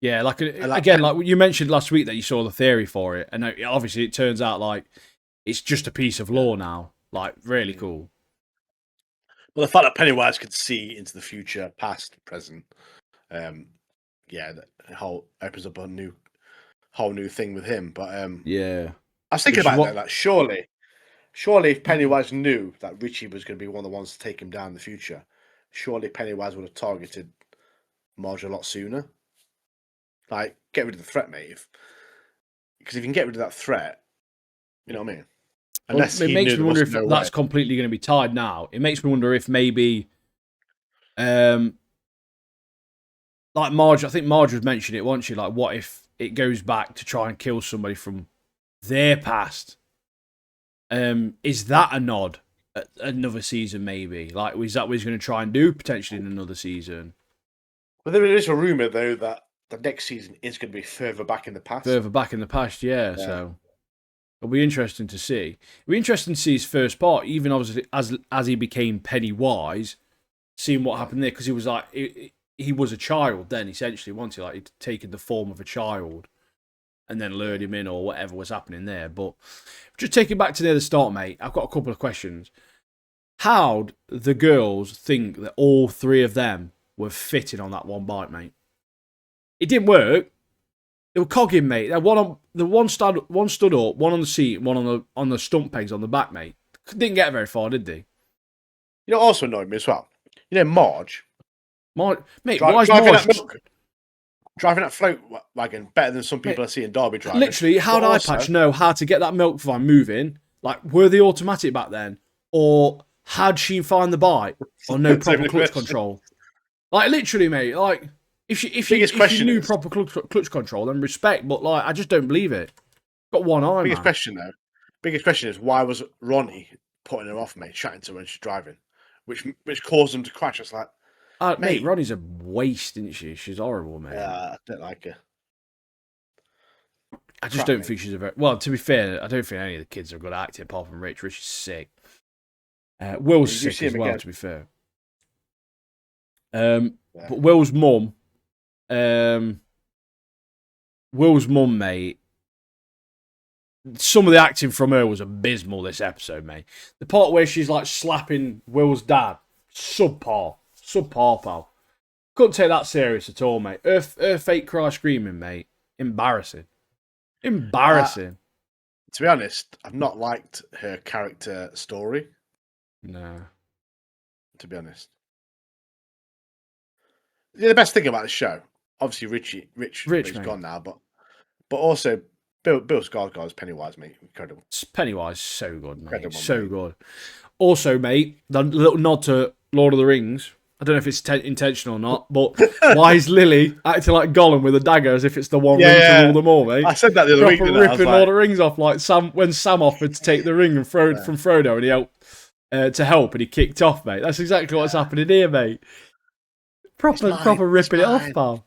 Yeah, like again, like you mentioned last week that you saw the theory for it, and obviously it turns out like it's just a piece of lore now. Like really cool.
Well, the fact that Pennywise could see into the future, past, present, yeah, the whole opens up a whole new thing with him. But
Yeah,
I was thinking about that. Like, surely, if Pennywise knew that Richie was going to be one of the ones to take him down in the future, surely Pennywise would have targeted Marge a lot sooner. Like, get rid of the threat, mate. Because if you can get rid of that threat, you know what I mean. Unless
it makes me wonder if
no
that's
way.
completely going to be tied now. It makes me wonder if maybe, like Marge, I think Marge was mentioning it, wasn't she? Like, what if it goes back to try and kill somebody from their past? Is that a nod at another season? Maybe like is that what he's going to try and do potentially in another season?
But there is a rumor though that the next season is going to be further back in the past.
Further back in the past, yeah. So it'll be interesting to see. It'll be interesting to see his first part, even obviously as he became Pennywise, seeing what happened there, because he was like he was a child then, essentially, wasn't he? Like he'd taken the form of a child and then lured him in or whatever was happening there. But just take it back to near the start, mate. I've got a couple of questions. How'd the girls think that all three of them were fitting on that one bike, mate? It didn't work. They were cogging, mate. One stood up, one on the seat, one on the stump pegs on the back, mate. Didn't get very far, did they?
You know, also annoyed me as well. You know, Marge.
Mate, why is Marge
driving that float wagon better than some people I see in Derby driving?
Literally, how did iPatch know how to get that milk van moving? Like, were they automatic back then, or had she found the bike or no proper clutch control? Like, literally, mate. Like, if she knew proper clutch control, then respect. But like, I just don't believe it. Got one eye. Biggest question is why was Ronnie putting her off, mate, chatting to her when she's driving?
which caused them to crash. It's like,
Mate, Ronnie's a waste, isn't she? She's horrible, mate.
I don't like her.
I just don't think she's a very... Well, to be fair, I don't think any of the kids are good at acting apart from Rich. Rich is sick. Will's sick as well, to be fair. But Will's mum, mate, some of the acting from her was abysmal this episode, mate. The part where she's like slapping Will's dad, subpar, pal. Couldn't take that serious at all, mate. Her fake cry screaming, mate, embarrassing. To
be honest, I've not liked her character story.
No.
To be honest. Yeah, the best thing about the show, obviously Rich is gone now, but also Bill Skarsgård's Pennywise, mate, incredible.
Pennywise, so good, mate, good. Also, mate, the little nod to Lord of the Rings. I don't know if it's intentional or not, but why is Lily acting like Gollum with a dagger as if it's the one ring to rule them all, mate?
I said that the other week.
Ripping all the rings off, like when Sam offered to take the ring and throw it from Frodo, and he helped, and he kicked off, mate. That's exactly what's happening here, mate. Proper ripping it off, pal.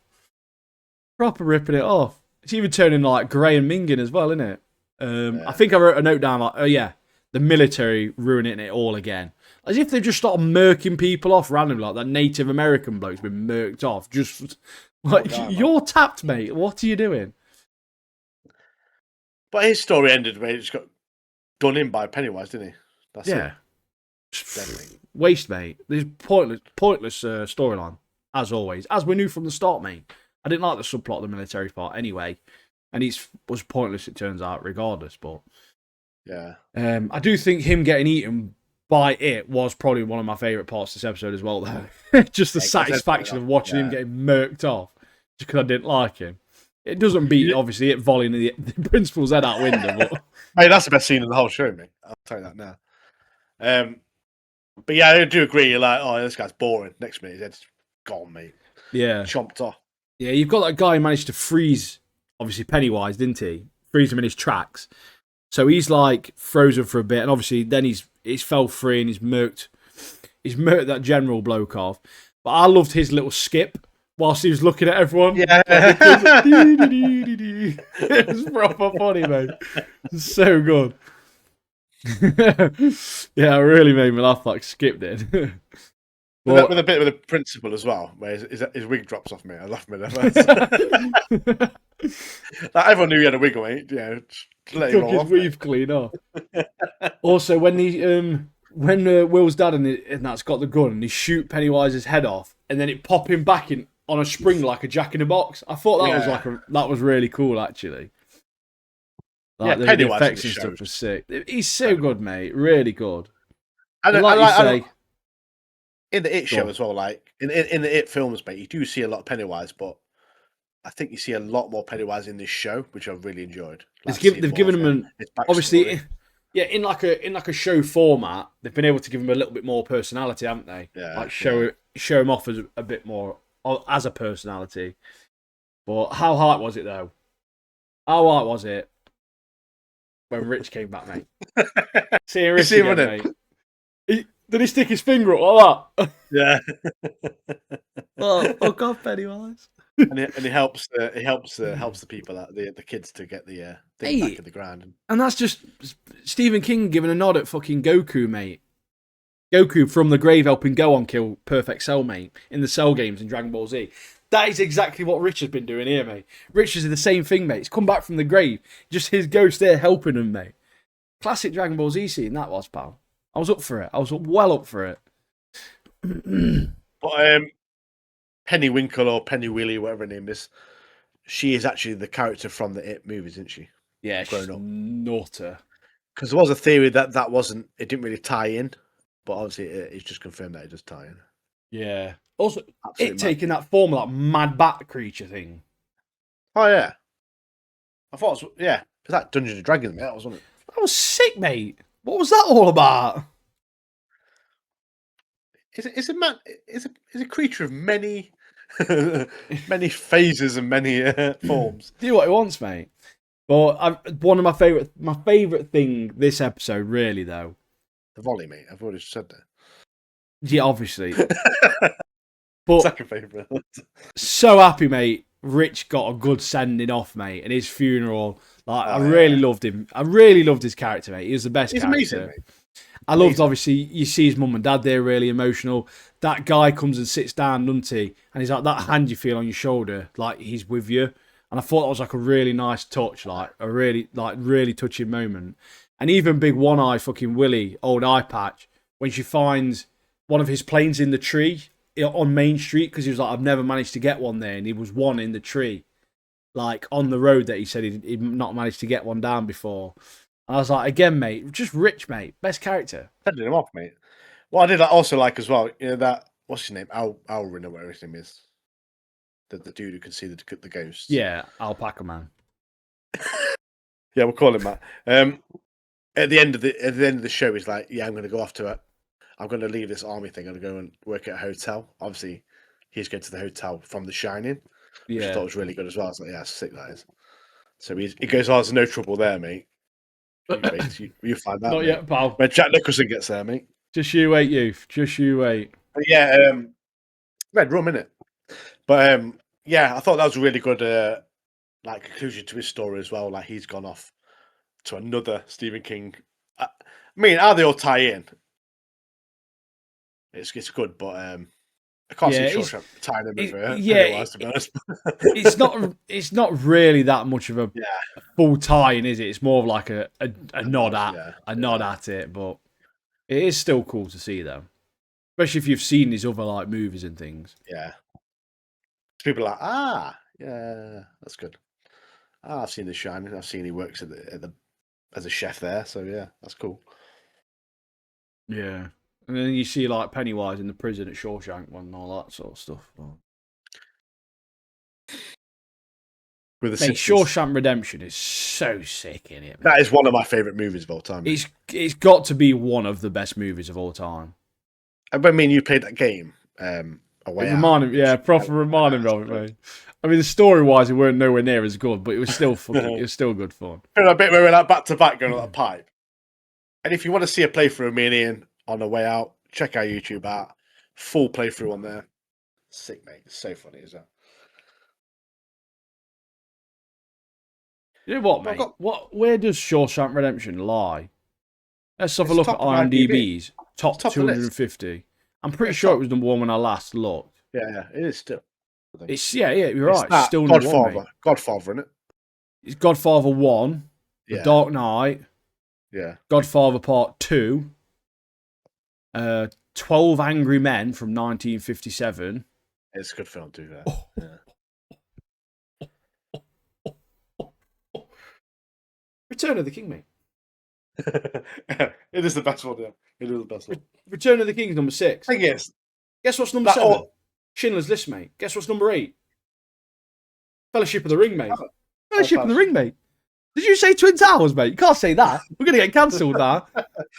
Proper ripping it off. It's even turning like Grey and Mingin as well, isn't it? I think I wrote a note down like, the military ruining it all again. As if they've just started murking people off randomly, like that Native American bloke's been murked off. Just like, you're tapped, mate. What are you doing?
But his story ended where he just got done in by Pennywise, didn't he? That's it.
Waste, mate. There's pointless storyline, as always. As we knew from the start, mate. I didn't like the subplot of the military part anyway. And it was pointless, it turns out, regardless. But
yeah.
I do think him getting eaten by it was probably one of my favourite parts of this episode as well, though. Just the satisfaction of watching him getting murked off, just because I didn't like him. It doesn't beat, obviously, it volleying the principal's head out window. But
mate, that's the best scene in the whole show, mate. I'll tell you that now. But yeah, I do agree. You're like, oh, this guy's boring. Next minute, his head's gone, mate.
Yeah.
Chomped off.
Yeah, you've got that guy who managed to freeze, obviously, Pennywise, didn't he? Freeze him in his tracks. So he's like frozen for a bit, and obviously then he's fell free and he's murked that general bloke off. But I loved his little skip whilst he was looking at everyone.
Yeah.
It was proper funny, mate. So good. Yeah, it really made me laugh like Skip did.
With a bit of the principal as well, where his wig drops off me. I laughed at that. Like, everyone knew he had a wig, mate. Yeah, let him
took his weave clean off. Also, when Will's dad and that's got the gun and he shoot Pennywise's head off, and then it pop him back in on a spring like a Jack in the Box. I thought that was really cool, actually. Like, the effects and stuff was sick. He's so good, mate. Really good.
And like you say, in the It show as well, like in the It films, mate, you do see a lot of Pennywise, but I think you see a lot more Pennywise in this show, which I've really enjoyed. Like,
they've given him obviously, in like a show format, they've been able to give him a little bit more personality, haven't they?
Yeah,
like show him off as a bit more as a personality. But how hard was it though? How hard was it when Rich came back, mate? See Rich again, mate. Did he stick his finger up like that?
Yeah.
Oh God, Pennywise.
And he helps the people, the kids, to get the thing back in the ground.
And that's just Stephen King giving a nod at fucking Goku, mate. Goku from the grave helping Gohan kill Perfect Cell, mate, in the Cell games in Dragon Ball Z. That is exactly what Rich has been doing here, mate. Rich is the same thing, mate. He's come back from the grave. Just his ghost there helping him, mate. Classic Dragon Ball Z scene, that was, pal. I was up for it. I was well up for it.
But Penny Winkle or Penny Willy, whatever her name is, she is actually the character from the It movies, isn't she?
Yeah, she's nutter.
Because there was a theory that it didn't really tie in, but obviously it's just confirmed that it does tie in.
Yeah. Also, Absolutely taking that form of that mad bat creature thing.
Oh yeah. I thought it was, because that Dungeons and Dragons, mate, wasn't it?
That was sick, mate. What was that all about?
It's a creature of many many phases and many forms.
Do what he wants, mate. But one of my favourite thing this episode, really though.
The volley, mate. I've already said that.
Yeah, obviously. But
Second favourite.
so happy, mate. Rich got a good sending off, mate, and his funeral. Like, I
Oh
really
yeah,
loved him. I really loved his character, mate. He was the best
he's amazing,
character.
mate.
I loved,
Amazing.
obviously, you see his mum and dad there, really emotional. That guy comes and sits down, doesn't he? And he's like, that hand you feel on your shoulder, like he's with you. And I thought that was like a really nice touch, like a really touching moment. And even big one eye fucking Willie, old eye patch, when she finds one of his planes in the tree on Main Street, because he was like, I've never managed to get one there, and he was one in the tree, like on the road that he said he'd not managed to get one down before. And I was like, again, mate, just Rich, mate, best character.
Sending him off, mate. What I did also like as well, you know that what's his name, Alrin or whatever his name is, the dude who can see the ghosts.
Yeah, Alpaca Man.
Yeah, we'll call him that. At the end of the show, he's like, "Yeah, I'm going to go off to it. I'm going to leave this army thing. I'm going to go and work at a hotel." Obviously, he's going to the hotel from The Shining, which I
Yeah.
thought was really good as well. I was like, "Yeah, sick that is." So he goes, "Oh, there's no trouble there, mate. You find that,
Not
mate."
yet, pal.
When Jack Nicholson gets there, mate.
Just you wait, youth. Just you wait.
But yeah, Red Rum, innit? But yeah, I thought that was a really good like conclusion to his story as well. Like he's gone off to another Stephen King. I mean, how they all tie in, it's good, but I can't
Yeah,
see Shawshank tying in with it
yeah,
otherwise, to be honest.
it's not really that much of a
Yeah,
full tie-in, is it? It's more of like a nod
nod,
at
yeah,
nod at it, but it is still cool to see though. Especially if you've seen his other like movies and things.
yeah. People are like, yeah, that's good. I've seen The Shining. I've seen he works at the as a chef there, so yeah, that's cool.
Yeah. And then you see like Pennywise in the prison at Shawshank and all that sort of stuff.
With the
Mate,
sisters,
Shawshank Redemption is so sick in it,
that
mate.
is one of my favorite movies of all time. Mate.
It's got to be one of the best movies of all time.
I mean, you played that game, A
It
Way Out.
reminded, yeah, proper reminding me of it, mate. I mean, the story wise, it weren't nowhere near as good, but it was still fucking, it was still good fun.
A bit where we're like back to back going on that pipe. And if you want to see a playthrough of me and Ian on The Way Out, check our YouTube out. Full playthrough on there. Sick, mate. It's so funny, is that?
You know what,
Well,
mate? Where does Shawshank Redemption lie? Let's have a
it's
look at
top of IMDb.
IMDb's top
Top of the list.
250. I'm pretty
Yeah,
sure it
top.
was number one when I last looked.
Yeah, it is still. I think.
It's yeah, you're
It's
right. It's
that
still number one, mate.
Godfather, isn't it?
It's Godfather 1, The
Yeah.
Dark Knight,
Yeah.
Godfather Part 2, 12 Angry Men from 1957.
It's a good film, too. Yeah.
Return of the King, mate.
It is the best one, yeah. It is the best one.
Return of the King's number 6.
Thing is,
Guess what's number
that
7?
all-
Schindler's List, mate. Guess what's number 8? Fellowship of the Ring, mate.
Oh,
Fellowship of the Ring, mate. Did you say Twin Towers, mate? You can't say that. We're going to get cancelled now.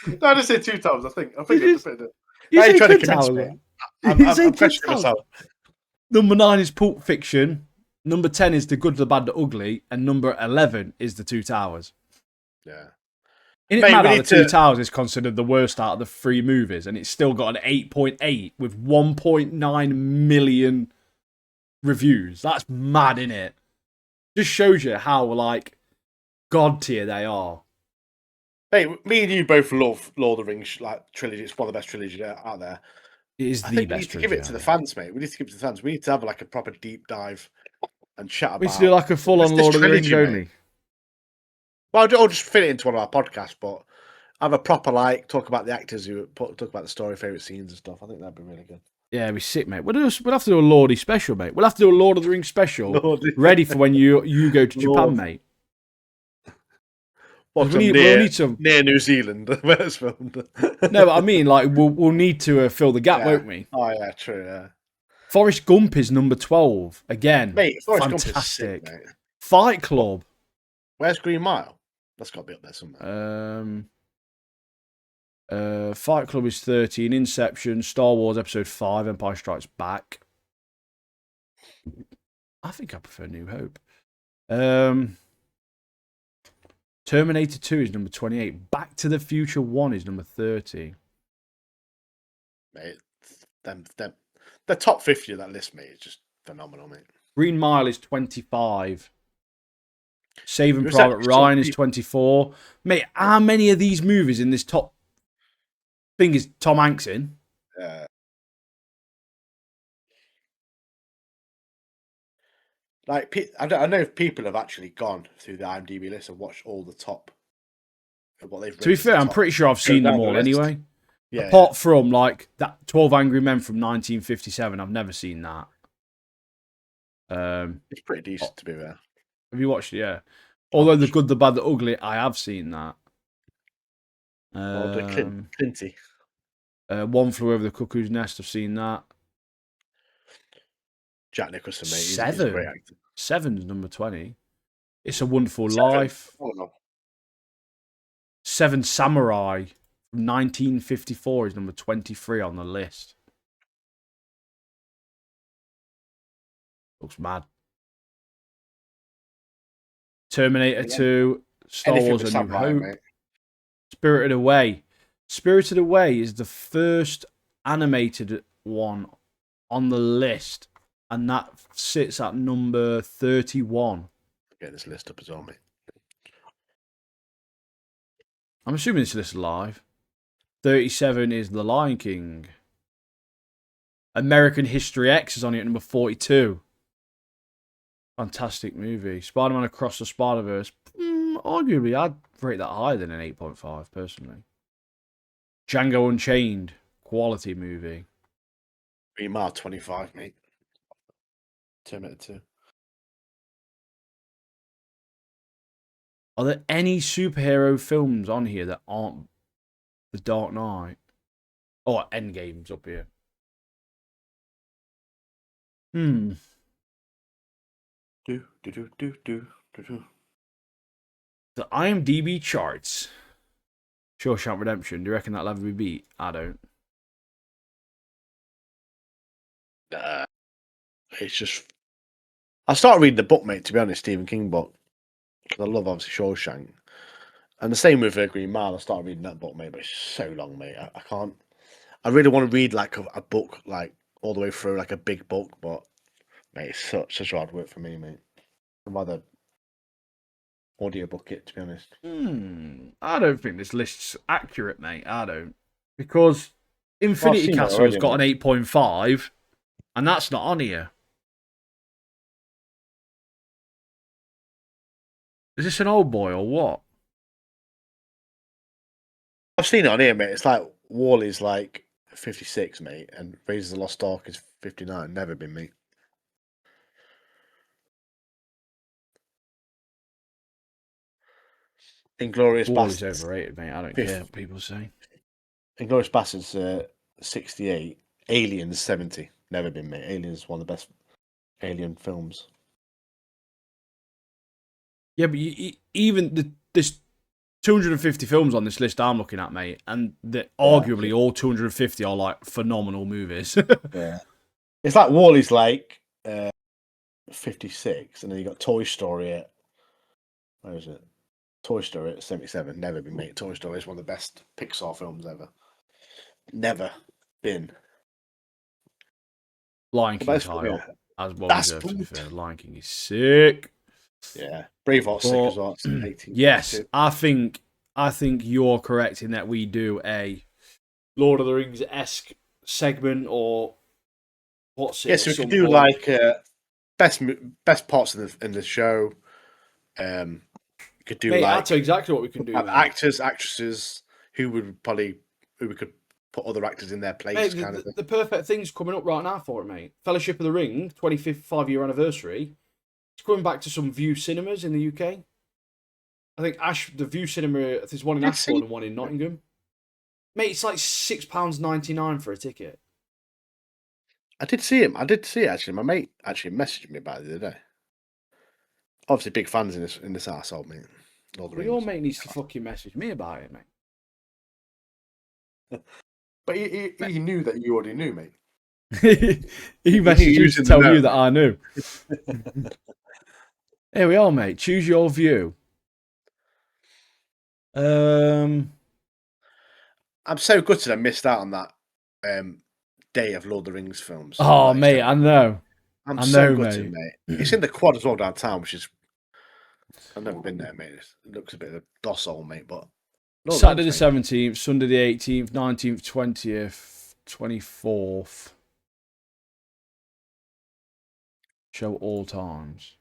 No, I just said 2 times, I think.
You say
trying to
Twin
convince
Towers,
me.
mate.
I'm
You say Twin
questioning
Towers.
myself.
Number 9 is Pulp Fiction. Number 10 is The Good, the Bad, the Ugly. And number 11 is The Two Towers.
Yeah.
Isn't
Mate,
it mad
we
how
need
The Two
to-
Towers is considered the worst out of the 3 movies, and it's still got an 8.8 with 1.9 million reviews? That's mad, innit? Just shows you how, like, god tier they are.
Mate, me and you both love Lord of the Rings like trilogy. It's one of the best trilogies out there.
It is
I
the
think we
best
need to give it to the fans, mate. We need to give it to the fans. We need to have like a proper deep dive and chat about.
We need to do like a full on
this
Lord of the Rings
trilogy,
only.
mate. Well, I'll just fit it into one of our podcasts, but have a proper talk about the actors who talk about the story, favorite scenes and stuff. I think that'd be really good.
Yeah, it'd be sick, mate. We'll have to do a Lordy special, mate. We'll have to do a Lord of the Rings special,
Lordy.
ready for when you go to Japan,
Lord.
mate.
Watch
We'll
near
need to.
Near New Zealand, where it's filmed.
No, but I mean, like, we'll need to fill the gap,
Yeah.
won't we?
Oh yeah, true. Yeah,
Forrest Gump is number 12 again.
mate. Forrest Gump is
fantastic.
sick, mate.
Fight Club.
Where's Green Mile? That's got to be up there somewhere.
Fight Club is 13. Inception, Star Wars Episode 5, Empire Strikes Back. I think I prefer New Hope. Terminator 2 is number 28. Back to the Future 1 is number 30.
Mate, them the top 50 of that list, mate, is just phenomenal, mate.
Green Mile is 25. Saving
You said
Private Ryan is 24. Mate, how many of these movies in this top thing is Tom Hanks in?
Like, I know if people have actually gone through the IMDb list and watched all the top, what they've
To be
rated
fair,
the
I'm
top.
pretty sure I've
Go
seen them
down the
all
list.
anyway.
Yeah,
Apart from like that 12 Angry Men from 1957, I've never seen that.
It's pretty decent, to be fair.
Have you watched it? Yeah. Although The Good, the Bad, the Ugly, I have seen that.
The Clinty.
One Flew Over the Cuckoo's Nest, I've seen that.
Jack Nicholson, mate. He's a great actor.
Seven's number 20. It's a Wonderful Life.
Oh, no.
Seven Samurai from 1954 is number 23 on the list. Looks mad. Terminator 2, Star
Anything
Wars:
with
A New
Samurai,
Hope,
mate.
Spirited Away. Spirited Away is the first animated one on the list, and that sits at number 31.
Get this list up as well, mate.
I'm assuming this list is live. 37 is The Lion King. American History X is on it at number 42. Fantastic movie. Spider-Man Across the Spider-Verse. Arguably, I'd rate that higher than an 8.5, personally. Django Unchained. Quality movie.
Green Mile 25, mate. Terminator 2.
Are there any superhero films on here that aren't The Dark Knight? Oh, Endgame's up here.
Do.
The IMDb charts. Shawshank Redemption. Do you reckon that'll ever be beat? I don't.
It's just. I started reading the book, mate, to be honest, Stephen King book. Because I love, obviously, Shawshank. And the same with Green Mile. I started reading that book, mate, but it's so long, mate. I can't. I really want to read, like, a book, like, all the way through, like, a big book, but, mate, it's such hard work for me, mate. I'd rather audiobook it, to be honest.
I don't think this list's accurate, mate. I don't. Because Infinity Castle's got an 8.5, and that's not on here. Is this an old boy or what?
I've seen it on here, mate. It's like Wall-E's like 56, mate, and Raiders of the Lost Ark is 59. Never been, mate. Inglorious
Wall-E's
Bastards.
overrated, mate. I don't care what people say.
Inglorious Bastards 68. Aliens 70. Never been, mate. Aliens is one of the best alien films.
Yeah, but even there's 250 films on this list I'm looking at, mate, and arguably all 250 are like phenomenal movies.
Yeah, it's like Wall-E's like 56, and then you got Toy Story at, where is it? Toy Story at 77. Never been, mate. Toy Story is one of the best Pixar films ever. Never been.
Lion King's high up, as well deserved, to be fair. Lion King is sick.
Yeah, Braveheart's sick as well.
Yes, I think you're correct in that we do a Lord of the Rings-esque segment, or what's it?
Yeah, so we could do like best parts in the show. Could do,
mate,
like,
that's exactly what we can do.
Actors, actresses who we could put other actors in their place.
Mate,
kind of thing.
The perfect thing's coming up right now for it, mate. Fellowship of the Ring, 25-year anniversary. It's going back to some View cinemas in the UK. I think the View cinema, there's one in Ashford and one in Nottingham. Mate, it's like £6.99 for a ticket.
I did see him. I did see it, actually. My mate actually messaged me about it the other day. Obviously, big fans in this arsehole, mate.
Well, your mate needs to fucking message me about it, mate.
But he knew that you already knew, mate.
He messaged you to tell you that I knew. Here we are, mate. Choose your view.
I'm so gutted I missed out on that day of Lord of the Rings films.
Oh,
Like,
mate, I know.
I'm
I
so
know,
gutted, mate. It's in the quad as well downtown, which is I've never been there, mate. It looks a bit of a dossole, mate, but Lord of
Saturday
Rings,
the
mate.
17th, Sunday the 18th, 19th, 20th, 24th. Show all times.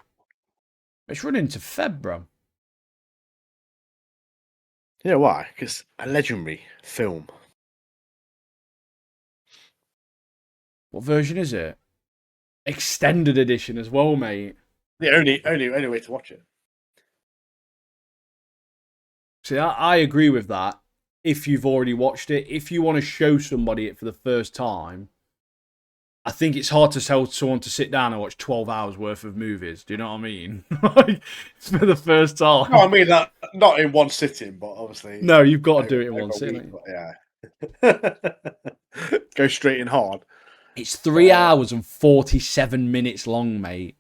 It's running to Feb, bro.
You know why? Because a legendary film.
What version is it? Extended edition as well, mate.
The only way to watch it.
See, I agree with that. If you've already watched it, if you want to show somebody it for the first time, I think it's hard to tell someone to sit down and watch 12 hours worth of movies. Do you know what I mean? Like, it's for the first time.
No, I mean that not in one sitting, but obviously
No, you've got to
over,
do it in one
over a week.
sitting.
But yeah, go straight in hard.
It's 3 hours and 47 minutes long, mate.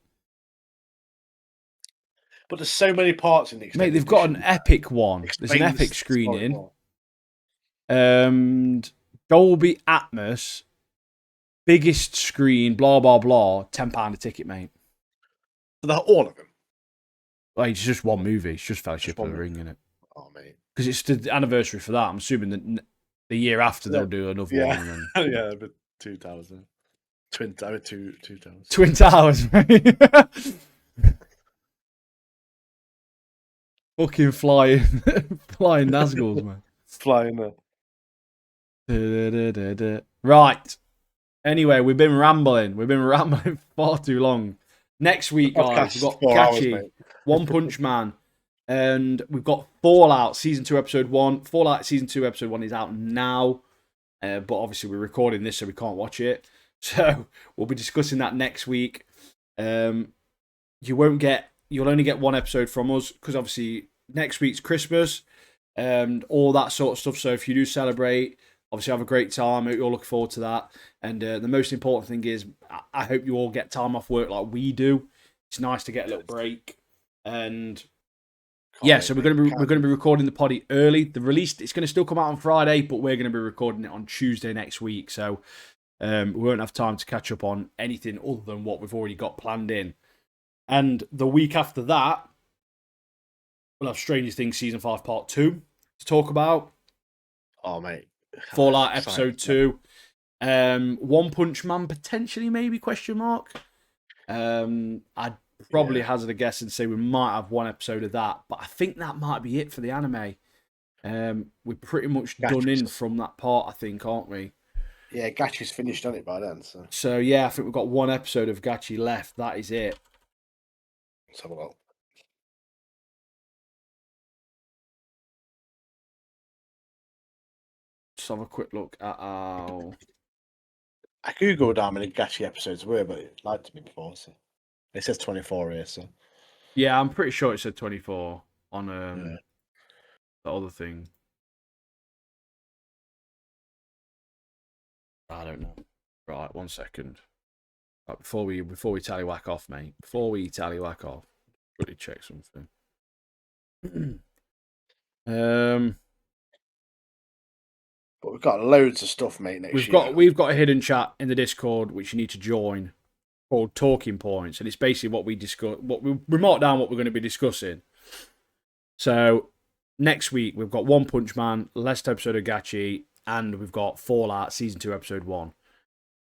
But there's so many parts in the extended
Mate, they've got an
edition.
epic one. There's an
Explain
epic
the story
screening.
more.
Dolby Atmos, biggest screen, blah, blah, blah. £10 a ticket, mate.
So they're all of them.
Like, it's just one movie. It's just Fellowship
Just
of the
one
Ring, innit?
Oh, mate.
Because it's the anniversary for that. I'm assuming that the year after they'll do another one. And then...
Yeah, but 2000. Twin Tower, two towers.
Twin Towers, mate. Fucking flying Nazguls, man.
Flying there.
Right. Anyway, we've been rambling far too long. Next week, guys, we've got
4 hours,
Gachi,
mate.
One Punch Man, and we've got Fallout Season 2, Episode 1. Fallout Season 2, Episode 1 is out now, but obviously we're recording this, so we can't watch it. So we'll be discussing that next week. You'll only get one episode from us, because obviously next week's Christmas and all that sort of stuff. So if you do celebrate, obviously have a great time. I hope you're looking forward to that. And the most important thing is, I hope you all get time off work like we do. It's nice to get a little break. And so we're going to be recording the poddy early. The release, it's going to still come out on Friday, but we're going to be recording it on Tuesday next week. So we won't have time to catch up on anything other than what we've already got planned in. And the week after that, we'll have Stranger Things Season 5 Part 2 to talk about.
Oh, mate.
Fallout Episode 2. One Punch Man, potentially, maybe, question mark. I'd probably hazard a guess and say we might have one episode of that, but I think that might be it for the anime. We're pretty much done in from that part, I think, aren't we?
Yeah, Gachi's finished on it by then.
So yeah, I think we've got one episode of Gachi left. That is it.
Let's have a look.
Just have a quick look at our...
I googled how many Gachi episodes were, but it lied to me before. So it says 24 here. So
yeah, I'm pretty sure it said 24 on the other thing. I don't know. Right, 1 second. Right, before we tallywhack off, mate. Before we tallywhack off, quickly check something.
But we've got loads of stuff, mate.
We've got a hidden chat in the Discord which you need to join, called Talking Points, and it's basically what we discuss. What we mark down what we're going to be discussing. So next week we've got One Punch Man, last episode of Gachi, and we've got Fallout Season 2, Episode 1.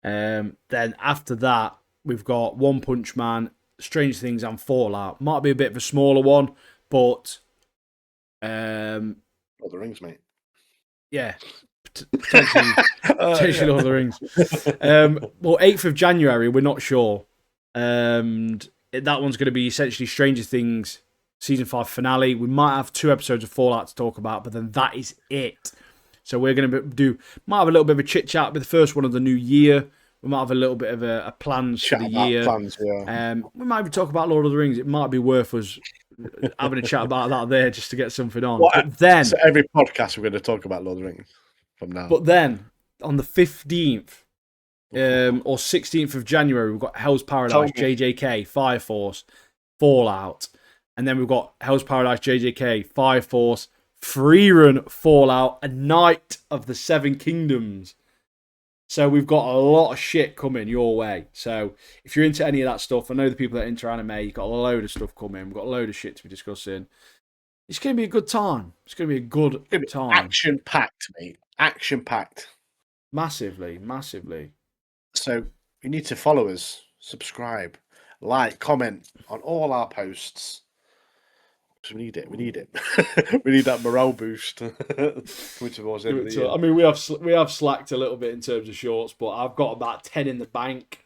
Then after that, we've got One Punch Man, Strange Things, and Fallout. Might be a bit of a smaller one, but
Lord of the Rings, mate.
Yeah, potentially Lord of the Rings. Well, 8th of January, we're not sure. And that one's going to be essentially Stranger Things Season 5 finale. We might have 2 episodes of Fallout to talk about, but then that is it. So we're going to might have a little bit of a chit-chat with the first one of the new year. We might have a little bit of a plans for the year.
Plans, yeah.
We might even talk about Lord of the Rings. It might be worth us having a chat about that there just to get something on. But then,
so every podcast we're going to talk about Lord of the Rings from now.
But then, on the 15th or 16th of January, we've got Hell's Paradise, JJK, Fire Force, Fallout. And then we've got Hell's Paradise, JJK, Fire Force, Freerun, Fallout, and Night of the Seven Kingdoms. So we've got a lot of shit coming your way. So if you're into any of that stuff, I know the people that are into anime, you've got a load of stuff coming. We've got a load of shit to be discussing. It's going to be a good time. It's going to be a good time.
Action packed, mate. Action packed.
Massively, massively.
So you need to follow us, subscribe, like, comment on all our posts. Because we need it. We need it. We need that morale boost. Coming towards the end of the year.
I mean, we have slacked a little bit in terms of shorts, but I've got about 10 in the bank.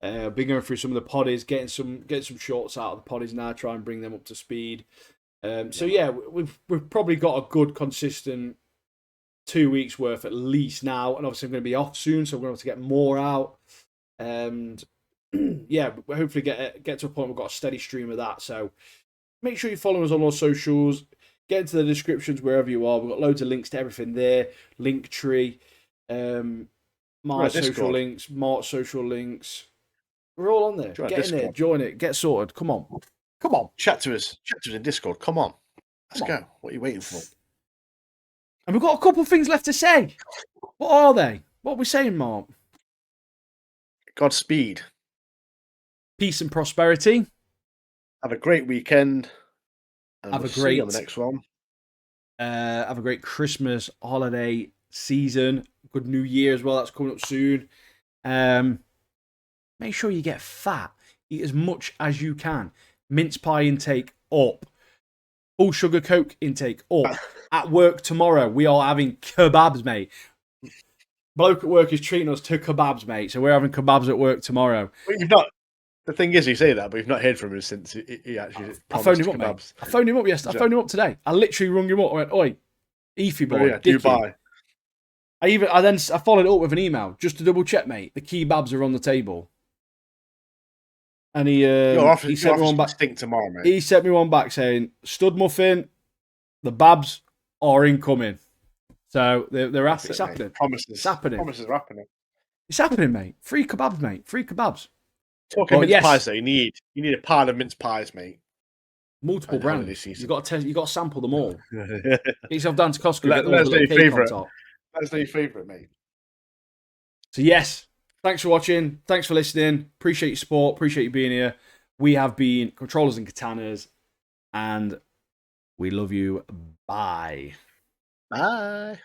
Been going through some of the poddies, getting some shorts out of the poddies now, try and bring them up to speed. So yeah, we've probably got a good consistent 2 weeks worth at least now, and obviously I'm going to be off soon, so we're going to get more out. And yeah, we'll hopefully get to a point we've got a steady stream of that. So make sure you follow us on our socials. Get into the descriptions wherever you are. We've got loads of links to everything there. Linktree, my social links, Mark's social links. We're all on there. Get in there, join it, get sorted. Come on.
Chat to us in Discord. Come on. Let's go. What are you waiting for?
And we've got a couple of things left to say. What are they? What are we saying, Mark?
Godspeed.
Peace and prosperity.
Have a great weekend. And
Have
we'll
a great
see you on the next one.
Have a great Christmas holiday season. Good New Year as well. That's coming up soon. Make sure you get fat. Eat as much as you can. Mince pie intake up. Full sugar Coke intake up. At work tomorrow, we are having kebabs, mate. Bloke at work is treating us to kebabs, mate. So we're having kebabs at work tomorrow.
Well, you've not. The thing is, you say that, but you've not heard from him since he actually.
I phoned him up,
kebabs.
mate. I phoned him up yesterday. I phoned him up today. I literally rung him up. I went, "Oi, Eefy boy,
yeah, Dubai."
I followed it up with an email just to double check, mate. The kebabs are on the table. And he sent me one back.
Stink tomorrow, mate.
He sent me one back saying, "Stud muffin, the babs are incoming." So they're happy. It's happening.
Promises.
It's happening.
Promises are happening.
It's happening, mate. Free kebabs, mate. Free kebabs.
Talking mince pies, though, you need a pile of mince pies, mate.
Multiple brands. You got to test. You got to sample them all. Get yourself down to Costco. Get
Let's
the little cake on top.
That's your favourite, mate.
So yes, thanks for watching. Thanks for listening. Appreciate your support. Appreciate you being here. We have been Controllers and Katanas, and we love you. Bye.
Bye.